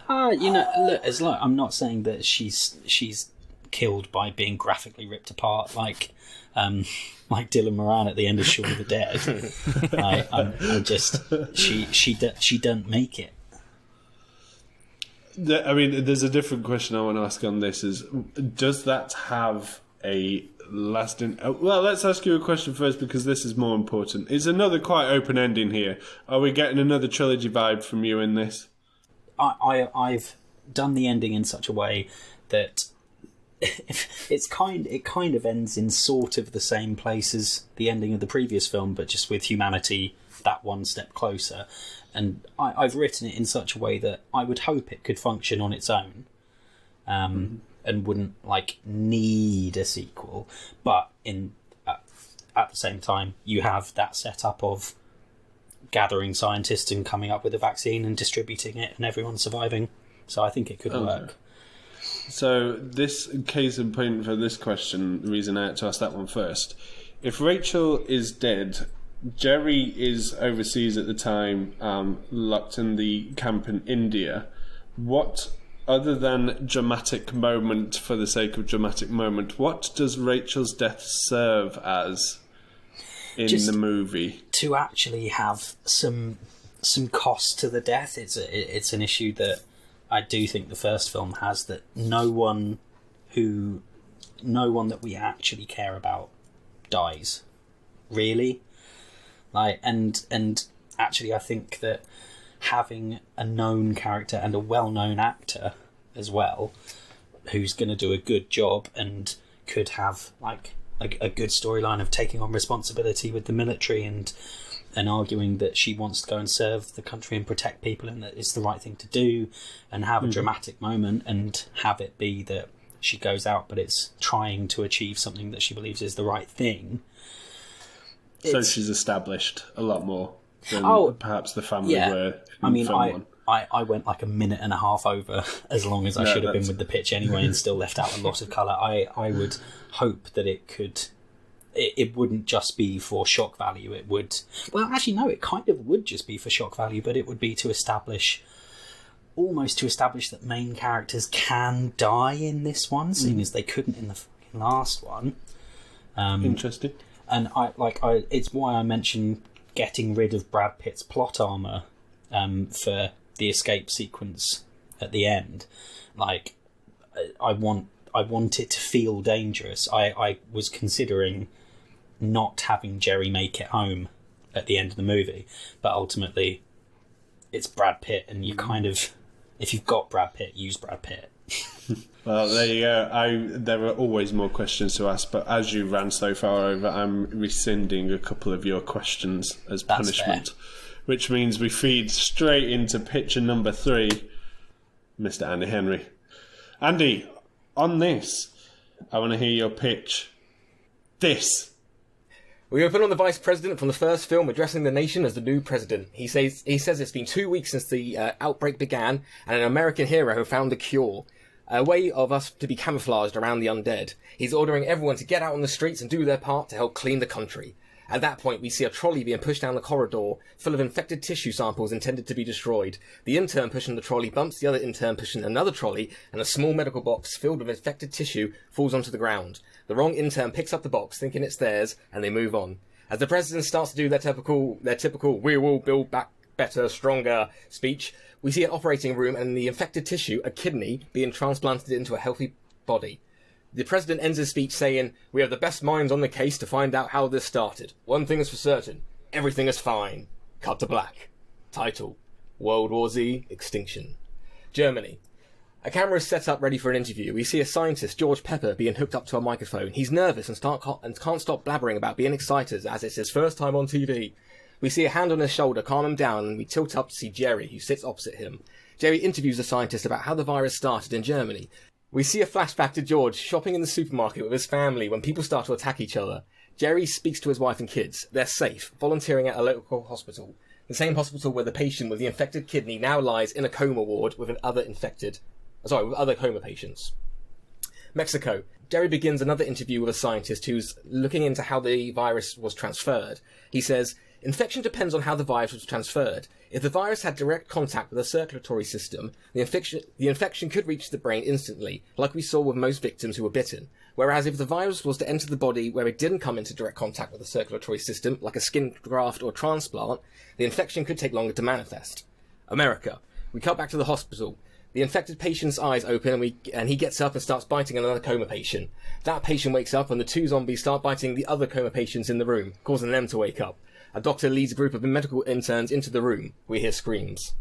Look, I'm not saying that she's killed by being graphically ripped apart like Dylan Moran at the end of Shaun of the Dead. I'm just she don't make it. I mean, there's a different question I want to ask on this: is does that have a lasting? Well, let's ask you a question first because this is more important. Is another quite open ending here? Are we getting another trilogy vibe from you in this? I've done the ending in such a way that it kind of ends in sort of the same place as the ending of the previous film, but just with humanity that one step closer. And I've written it in such a way that I would hope it could function on its own, and wouldn't need a sequel. But at the same time, you have that setup of gathering scientists and coming up with a vaccine and distributing it, and everyone surviving. So I think it could work. So this case in point for this question, the reason I had to ask that one first, if Rachel is dead, Jerry is overseas at the time, locked in the camp in India. What, other than dramatic moment for the sake of dramatic moment, what does Rachel's death serve as in the movie? To actually have some cost to the death. It's an issue that I do think the first film has, that no one that we actually care about dies, really. And actually, I think that having a known character and a well-known actor as well, who's going to do a good job and could have a good storyline of taking on responsibility with the military and arguing that she wants to go and serve the country and protect people and that it's the right thing to do, and have a dramatic moment and have it be that she goes out but it's trying to achieve something that she believes is the right thing. So she's established a lot more than perhaps the family were. I mean, I went a minute and a half over as long as I should have been with the pitch anyway, and still left out a lot of colour. I would hope that it wouldn't just be for shock value. It would... Well, actually, no, it kind of would just be for shock value, but it would be to establish that main characters can die in this one, seeing as they couldn't in the fucking last one. Interesting. And it's why I mentioned getting rid of Brad Pitt's plot armor for the escape sequence at the end. I want it to feel dangerous. I was considering not having Jerry make it home at the end of the movie, but ultimately it's Brad Pitt, and you kind of, if you've got Brad Pitt, use Brad Pitt. Well, there you go. There are always more questions to ask, but as you ran so far over, I'm rescinding a couple of your questions as punishment. Fair. Which means we feed straight into picture number 3, Mr. Andy Henry. Andy, on this, I want to hear your pitch. This. We open on the Vice President from the first film addressing the nation as the new president. He says it's been 2 weeks since the outbreak began, and an American hero found a cure. A way of us to be camouflaged around the undead. He's ordering everyone to get out on the streets and do their part to help clean the country. At that point, we see a trolley being pushed down the corridor, full of infected tissue samples intended to be destroyed. The intern pushing the trolley bumps the other intern pushing another trolley, and a small medical box filled with infected tissue falls onto the ground. The wrong intern picks up the box, thinking it's theirs, and they move on. As the president starts to do their typical "we will build back better, stronger" speech, we see an operating room and in the infected tissue, a kidney being transplanted into a healthy body. The president ends his speech saying, "We have the best minds on the case to find out how this started. One thing is for certain. Everything is fine." Cut to black. Title: World War Z Extinction. Germany. A camera is set up ready for an interview. We see a scientist, George Pepper, being hooked up to a microphone. He's nervous and can't stop blabbering about being excited as it's his first time on TV. We see a hand on his shoulder calm him down, and we tilt up to see Jerry, who sits opposite him. Jerry interviews the scientist about how the virus started in Germany. We see a flashback to George shopping in the supermarket with his family when people start to attack each other. Jerry speaks to his wife and kids. They're safe, volunteering at a local hospital. The same hospital where the patient with the infected kidney now lies in a coma ward with other coma patients. Mexico. Jerry begins another interview with a scientist who's looking into how the virus was transferred. He says, "Infection depends on how the virus was transferred. If the virus had direct contact with the circulatory system, the infection could reach the brain instantly, like we saw with most victims who were bitten. Whereas if the virus was to enter the body where it didn't come into direct contact with the circulatory system, like a skin graft or transplant, the infection could take longer to manifest." America. We cut back to the hospital. The infected patient's eyes open and he gets up and starts biting another coma patient. That patient wakes up and the two zombies start biting the other coma patients in the room, causing them to wake up. A doctor leads a group of medical interns into the room. We hear screams.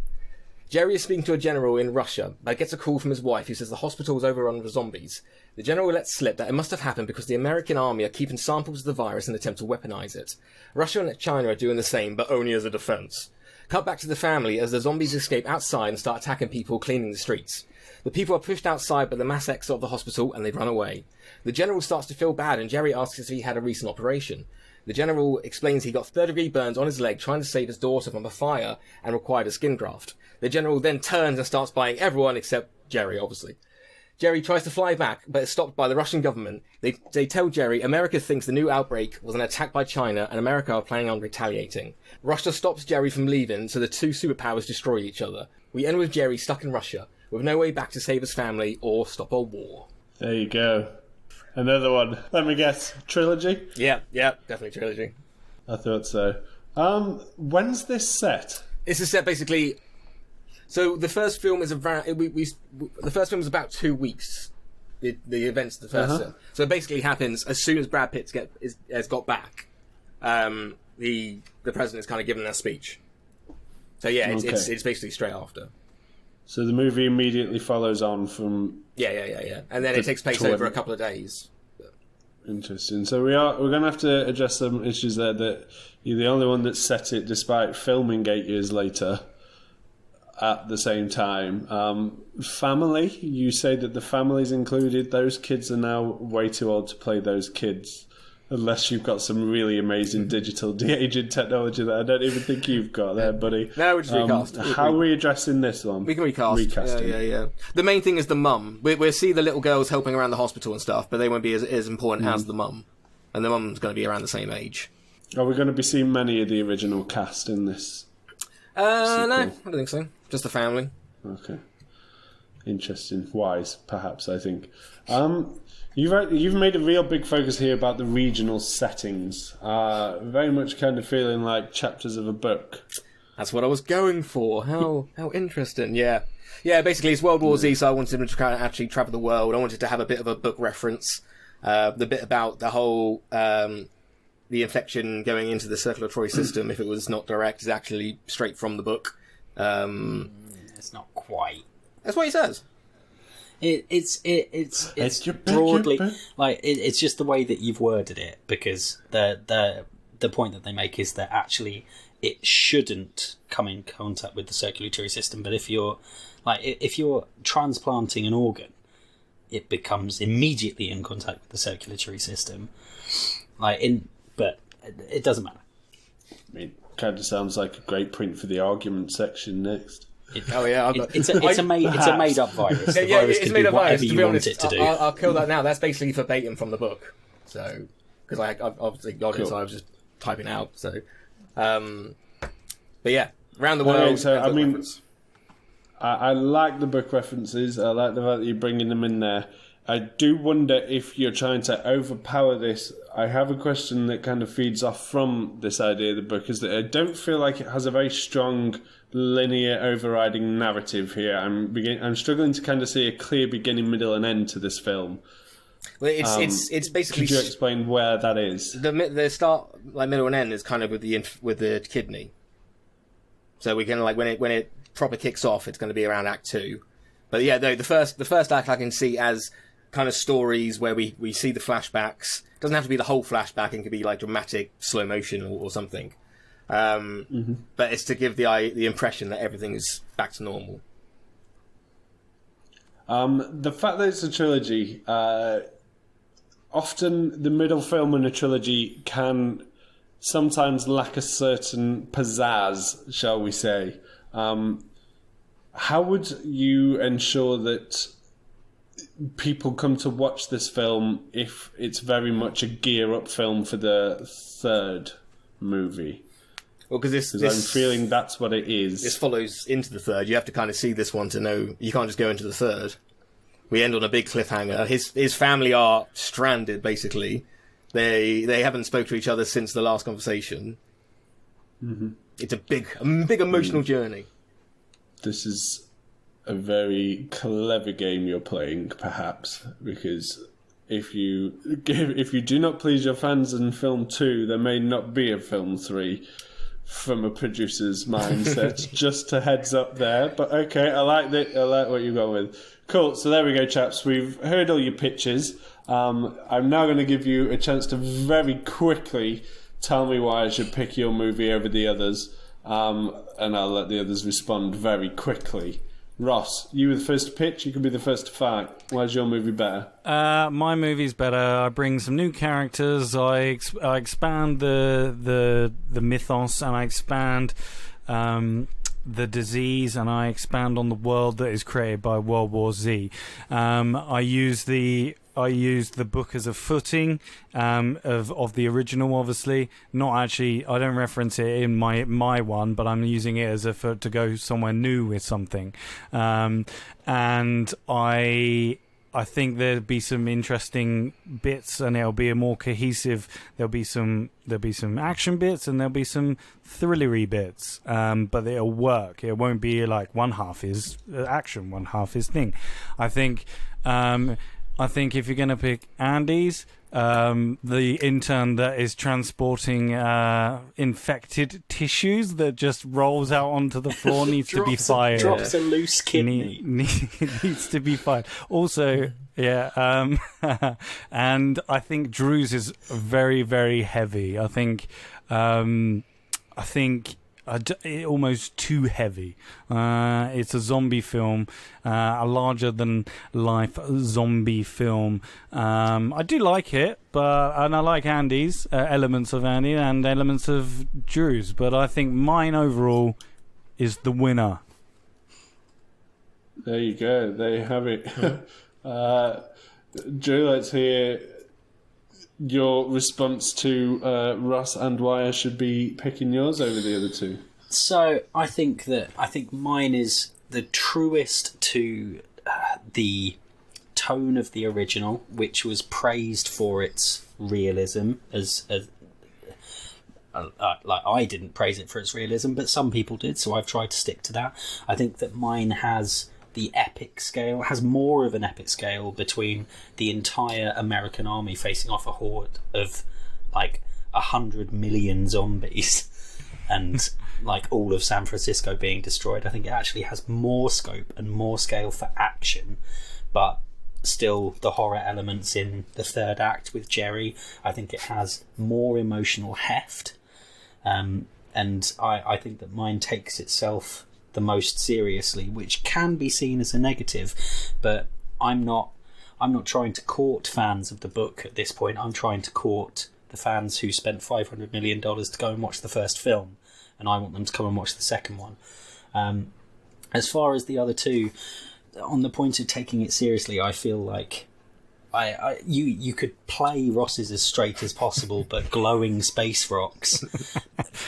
Jerry is speaking to a general in Russia, but gets a call from his wife who says the hospital is overrun with zombies. The general lets slip that it must have happened because the American army are keeping samples of the virus in an attempt to weaponize it. Russia and China are doing the same, but only as a defense. Cut back to the family as the zombies escape outside and start attacking people cleaning the streets. The people are pushed outside by the mass exit of the hospital and they run away. The general starts to feel bad and Jerry asks if he had a recent operation. The general explains he got third-degree burns on his leg trying to save his daughter from a fire and required a skin graft. The general then turns and starts buying everyone except Jerry, obviously. Jerry tries to fly back, but is stopped by the Russian government. They tell Jerry America thinks the new outbreak was an attack by China and America are planning on retaliating. Russia stops Jerry from leaving, so the two superpowers destroy each other. We end with Jerry stuck in Russia, with no way back to save his family or stop a war. There you go. Another one. Let me guess. Trilogy? Yeah, definitely trilogy. I thought so. When's this set? This is set basically. So the first film is around. The first film is about 2 weeks. The events of the first. Film. So it basically happens as soon as Brad Pitt has got back. The president's kind of given a speech. So yeah, it's basically straight after. So the movie immediately follows on from. Yeah. And then it takes place over a couple of days. Interesting. So we're going to have to address some issues there. That you're the only one that set it, despite filming 8 years later. At the same time, family. You say that the family's included. Those kids are now way too old to play those kids, unless you've got some really amazing digital de-aging technology that I don't even think you've got there, buddy. No, we're just recast. How are we addressing this one? We can recast. Recasting. Yeah. The main thing is the mum. We'll see the little girls helping around the hospital and stuff, but they won't be as important as the mum. And the mum's going to be around the same age. Are we going to be seeing many of the original cast in this? No, I don't think so. Just the family. Okay. Interesting. Wise, perhaps, I think. You've made a real big focus here about the regional settings. Very much kind of feeling like chapters of a book. That's what I was going for. How interesting. Yeah. Basically, it's World War Z, so I wanted him to kind of actually travel the world. I wanted to have a bit of a book reference. The bit about the whole... the infection going into the circulatory system, if it was not direct, is actually straight from the book. It's not quite. That's what he says. It's broadly like it's just the way that you've worded it, because the point that they make is that actually it shouldn't come in contact with the circulatory system, but if you're transplanting an organ, it becomes immediately in contact with the circulatory system. But it doesn't matter. I mean, kind of sounds like a great print for the argument section next. It's a made up virus. The virus it's can made do up whatever virus. To you be want honest, it to do. I'll kill that now. That's basically verbatim from the book. So, because I obviously got it, so I was just typing out. So, but yeah, around the world. So I mean, I like the book references. I like the fact that you're bringing them in there. I do wonder if you're trying to overpower this. I have a question that kind of feeds off from this idea of the book, is that I don't feel like it has a very strong linear overriding narrative here. I'm struggling to kind of see a clear beginning, middle and end to this film. Well, it's basically... Could you explain where that is? The start, like middle and end, is kind of with the kidney. So we can, like, when it proper kicks off, it's going to be around Act 2. But yeah, the first act I can see as kind of stories where we see the flashbacks. It doesn't have to be the whole flashback, it could be like dramatic slow motion or something. But it's to give the impression that everything is back to normal. The fact that it's a trilogy, often the middle film in a trilogy can sometimes lack a certain pizzazz, shall we say. How would you ensure that people come to watch this film if it's very much a gear-up film for the third movie? Well, because I'm feeling that's what it is. This follows into the third. You have to kind of see this one to know. You can't just go into the third. We end on a big cliffhanger. His family are stranded, basically. They haven't spoke to each other since the last conversation. Mm-hmm. It's a big emotional journey. This is a very clever game you're playing, perhaps, because if you do not please your fans in film 2, there may not be a film 3. from a producer's mindset. Just a heads up there. But okay, I like what you got with. Cool. So there we go, chaps. We've heard all your pitches. I'm now going to give you a chance to very quickly tell me why I should pick your movie over the others, and I'll let the others respond very quickly. Ross, you were the first to pitch. You can be the first to fight. Why's your movie better? My movie's better. I bring some new characters. I expand the mythos, and I expand the disease, and I expand on the world that is created by World War Z. I use the book as a footing of the original, obviously. Not actually, I don't reference it in my one, but I'm using it as a foot to go somewhere new with something. And I think there'll be some interesting bits, and it'll be a more cohesive. There'll be some action bits, and there'll be some thrillery bits. But it'll work. It won't be like one half is action, one half is thing. I think if you're going to pick Andy's, the intern that is transporting infected tissues that just rolls out onto the floor needs to be fired. Drops a loose kidney. Needs to be fired. Also, yeah, and I think Drew's is very, very heavy. I think almost too heavy. It's a zombie film, a larger than life zombie film. I do like it, and I like Andy's elements of Andy and elements of Drew's, but I think mine overall is the winner. There you go. There you have it. Drew, let's hear your response to Ross and why I should be picking yours over the other two. So I think mine is the truest to the tone of the original, which was praised for its realism. Like I didn't praise it for its realism, but some people did, so I've tried to stick to that. I think that mine has the epic scale, has more of an epic scale between the entire American army facing off a horde of like 100 million zombies and like all of San Francisco being destroyed. I think it actually has more scope and more scale for action, but still the horror elements in the third act with Jerry. I think it has more emotional heft, and I think that mine takes itself the most seriously, which can be seen as a negative, but I'm not trying to court fans of the book at this point. I'm trying to court the fans who spent $500 million to go and watch the first film, and I want them to come and watch the second one. As far as the other two, on the point of taking it seriously, I feel like you could play Ross's as straight as possible, but glowing space rocks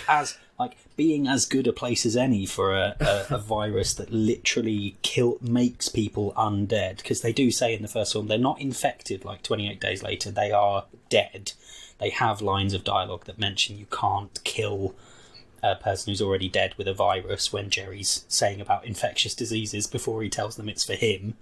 as like being as good a place as any for a virus that literally makes people undead. Because they do say in the first film they're not infected like 28 days later, they are dead. They have lines of dialogue that mention you can't kill a person who's already dead with a virus when Jerry's saying about infectious diseases before he tells them it's for him.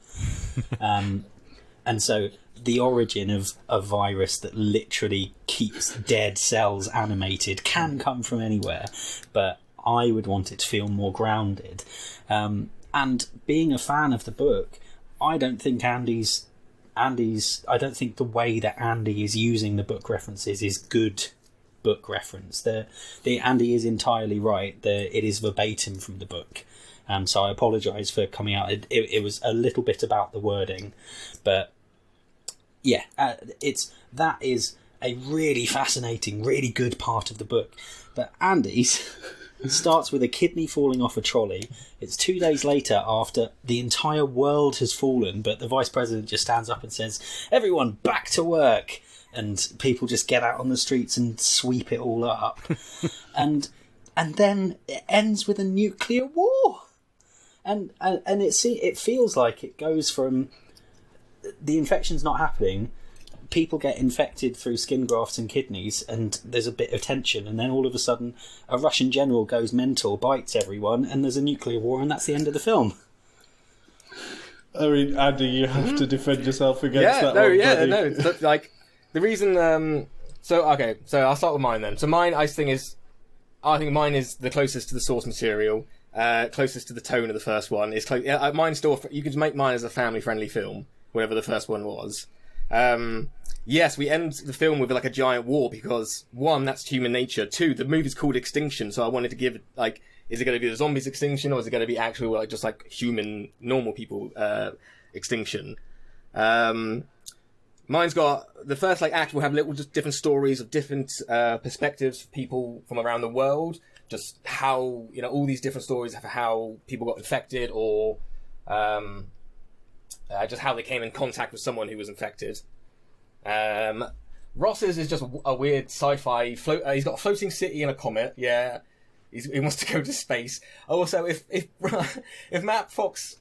And so the origin of a virus that literally keeps dead cells animated can come from anywhere, but I would want it to feel more grounded. And being a fan of the book, I don't think I don't think the way that Andy is using the book references is good book reference. The Andy is entirely right. It is verbatim from the book. So I apologise for coming out. It was a little bit about the wording, but yeah, that is a really fascinating, really good part of the book. But Andy's starts with a kidney falling off a trolley. It's 2 days later after the entire world has fallen, but the vice president just stands up and says, "Everyone back to work," and people just get out on the streets and sweep it all up. and then it ends with a nuclear war. And it feels like it goes from the infection's not happening, people get infected through skin grafts and kidneys, and there's a bit of tension, and then all of a sudden a Russian general goes mental, bites everyone, and there's a nuclear war, and that's the end of the film. I mean, Andy, you have to defend yourself against that one. No. Like the reason. So I'll start with mine then. So mine, I think, is I think mine is the closest to the source material, closest to the tone of the first one. It's mine still. You could make mine as a family-friendly film, whatever the first one was. Yes, we end the film with like a giant war because one, that's human nature. Two, the movie's called Extinction, so I wanted to give like, is it going to be the zombies extinction or is it going to be actual like just like human normal people extinction? Mine's got the first like act will have little just different stories of different perspectives of people from around the world, just how all these different stories of how people got infected or just how they came in contact with someone who was infected. Ross's is just a weird sci-fi he's got a floating city and a comet. Yeah, he wants to go to space. Also, if Matt Fox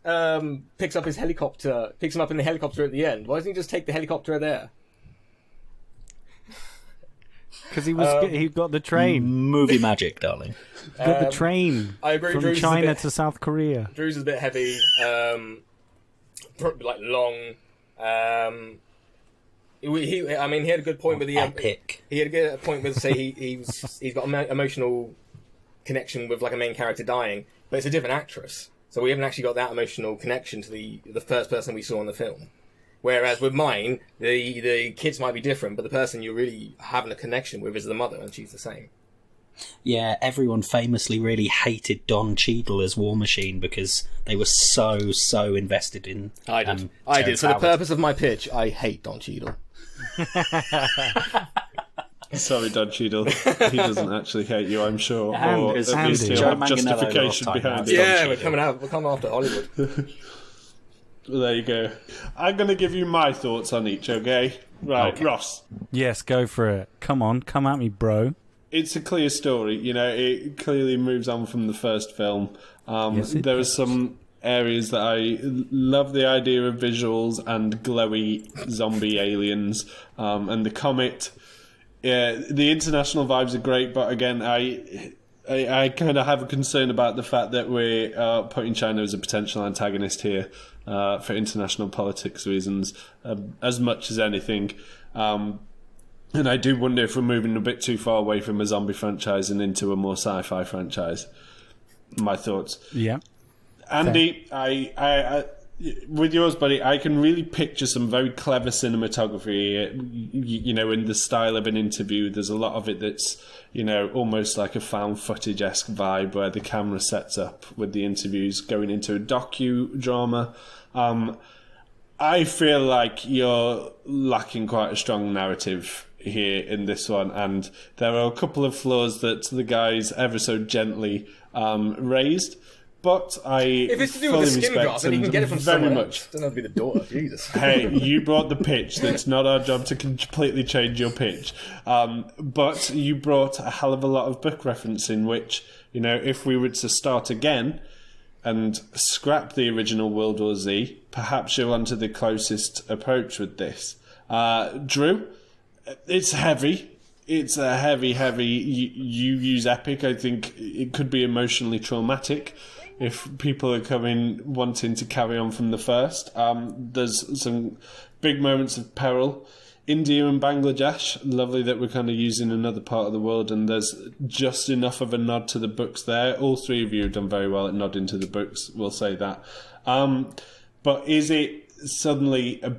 picks him up in the helicopter at the end, why doesn't he just take the helicopter there? Because he got the train. Movie magic, darling. Got the train. I agree. From Drew's China to South Korea. Drew's is a bit heavy, like long. He had a good point with the epic. He had a good point with say he's got emotional connection with like a main character dying, but it's a different actress, so we haven't actually got that emotional connection to the first person we saw in the film. Whereas with mine, the kids might be different, but the person you're really having a connection with is the mother, and she's the same. Yeah, everyone famously really hated Don Cheadle as War Machine because they were so invested in. I did. For the purpose of my pitch, I hate Don Cheadle. Sorry, Don Cheadle. He doesn't actually hate you, I'm sure. Or is at least he'll have justification behind it. Yeah, we're coming after Hollywood. Well, there you go. I'm going to give you my thoughts on each, okay? Right, okay. Ross. Yes, go for it. Come on, come at me, bro. It's a clear story. It clearly moves on from the first film. There are some areas that I love the idea of visuals and glowy zombie aliens, and the comet. Yeah, the international vibes are great, but again, I kind of have a concern about the fact that we're putting China as a potential antagonist here for international politics reasons, as much as anything. And I do wonder if we're moving a bit too far away from a zombie franchise and into a more sci-fi franchise. My thoughts. Yeah. Andy, I with yours, buddy, I can really picture some very clever cinematography. In the style of an interview, there's a lot of it that's, almost like a found footage-esque vibe where the camera sets up with the interviews going into a docudrama. I feel like you're lacking quite a strong narrative here in this one, and there are a couple of flaws that the guys ever so gently raised. But if it's to do with the skin graft, then you can get it from very someone much. Else. It doesn't have to be the daughter. Jesus. Hey, you brought the pitch. That's not our job to completely change your pitch. But you brought a hell of a lot of book referencing, which, if we were to start again and scrap the original World War Z, perhaps you're onto the closest approach with this. Drew, it's heavy. It's a heavy. You use epic. I think it could be emotionally traumatic if people are wanting to carry on from the first. There's some big moments of peril. India and Bangladesh, lovely that we're kind of using another part of the world, and there's just enough of a nod to the books there. All three of you have done very well at nodding to the books, we'll say that. But is it suddenly a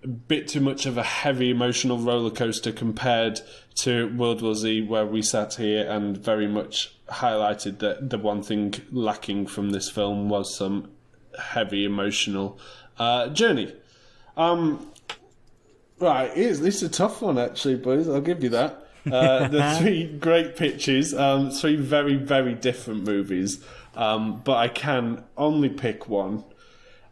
bit too much of a heavy emotional roller coaster compared to World War Z, where we sat here and very much highlighted that the one thing lacking from this film was some heavy emotional journey? Right, it's a tough one actually, boys. I'll give you that. The three great pitches, three very, very different movies, but I can only pick one.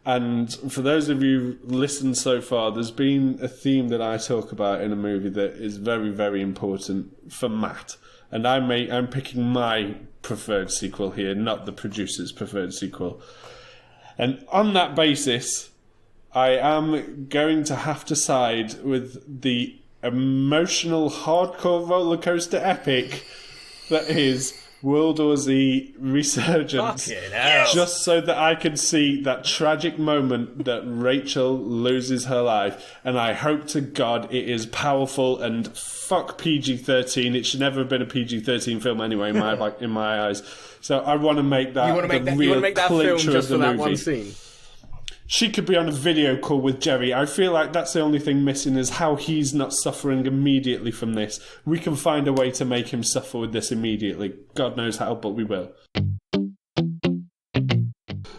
And for those of you who've listened so far, there's been a theme that I talk about in a movie that is very, very important for Matt. And I'm picking my preferred sequel here, not the producer's preferred sequel. And on that basis, I am going to have to side with the emotional hardcore rollercoaster epic that is World War Z resurgence, Fucking hell. just so that I can see that tragic moment that Rachel loses her life. And I hope to God it is powerful and fuck PG-13. It should never have been a PG-13 film anyway, in my eyes. So I want to make that You want to make that film clincher just of the for that movie. one scene? She could be on a video call with Jerry. I feel like that's the only thing missing is how he's not suffering immediately from this. We can find a way to make him suffer with this immediately. God knows how, but we will.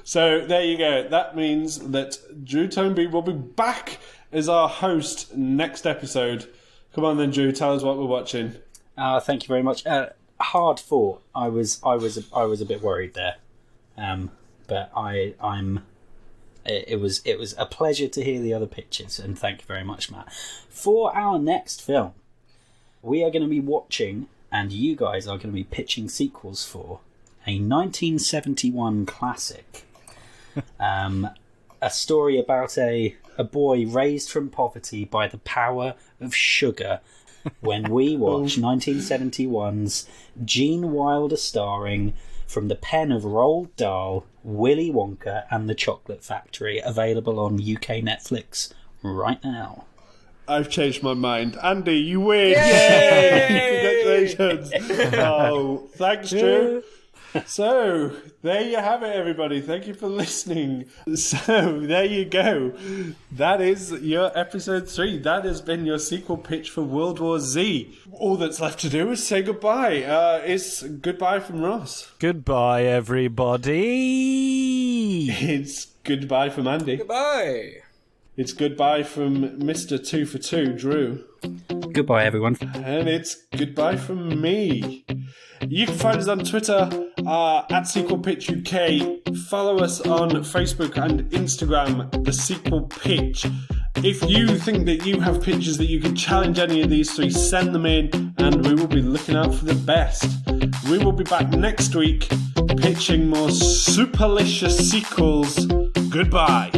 So there you go. That means that Drew Toneby will be back as our host next episode. Come on then, Drew. Tell us what we're watching. Thank you very much. Hard fought. I was a bit worried there, but I'm. It was a pleasure to hear the other pitches, and thank you very much, Matt. For our next film, we are going to be watching, and you guys are going to be pitching sequels for, a 1971 classic. A story about a boy raised from poverty by the power of sugar when we watch 1971's Gene Wilder starring, from the pen of Roald Dahl, Willy Wonka and the Chocolate Factory, available on UK Netflix right now. I've changed my mind. Andy, you win! Yay! Congratulations! Oh, thanks, Drew. So, there you have it, everybody. Thank you for listening. So, there you go. That is your episode 3. That has been your sequel pitch for World War Z. All that's left to do is say goodbye. It's goodbye from Ross. Goodbye, everybody. It's goodbye from Andy. Goodbye. It's goodbye from Mr. 2 for 2, Drew. Goodbye, everyone. And it's goodbye from me. You can find us on Twitter at Sequel Pitch UK. Follow us on Facebook and Instagram, The Sequel Pitch. If you think that you have pitches that you can challenge any of these 3, send them in, and we will be looking out for the best. We will be back next week pitching more superlicious sequels. Goodbye.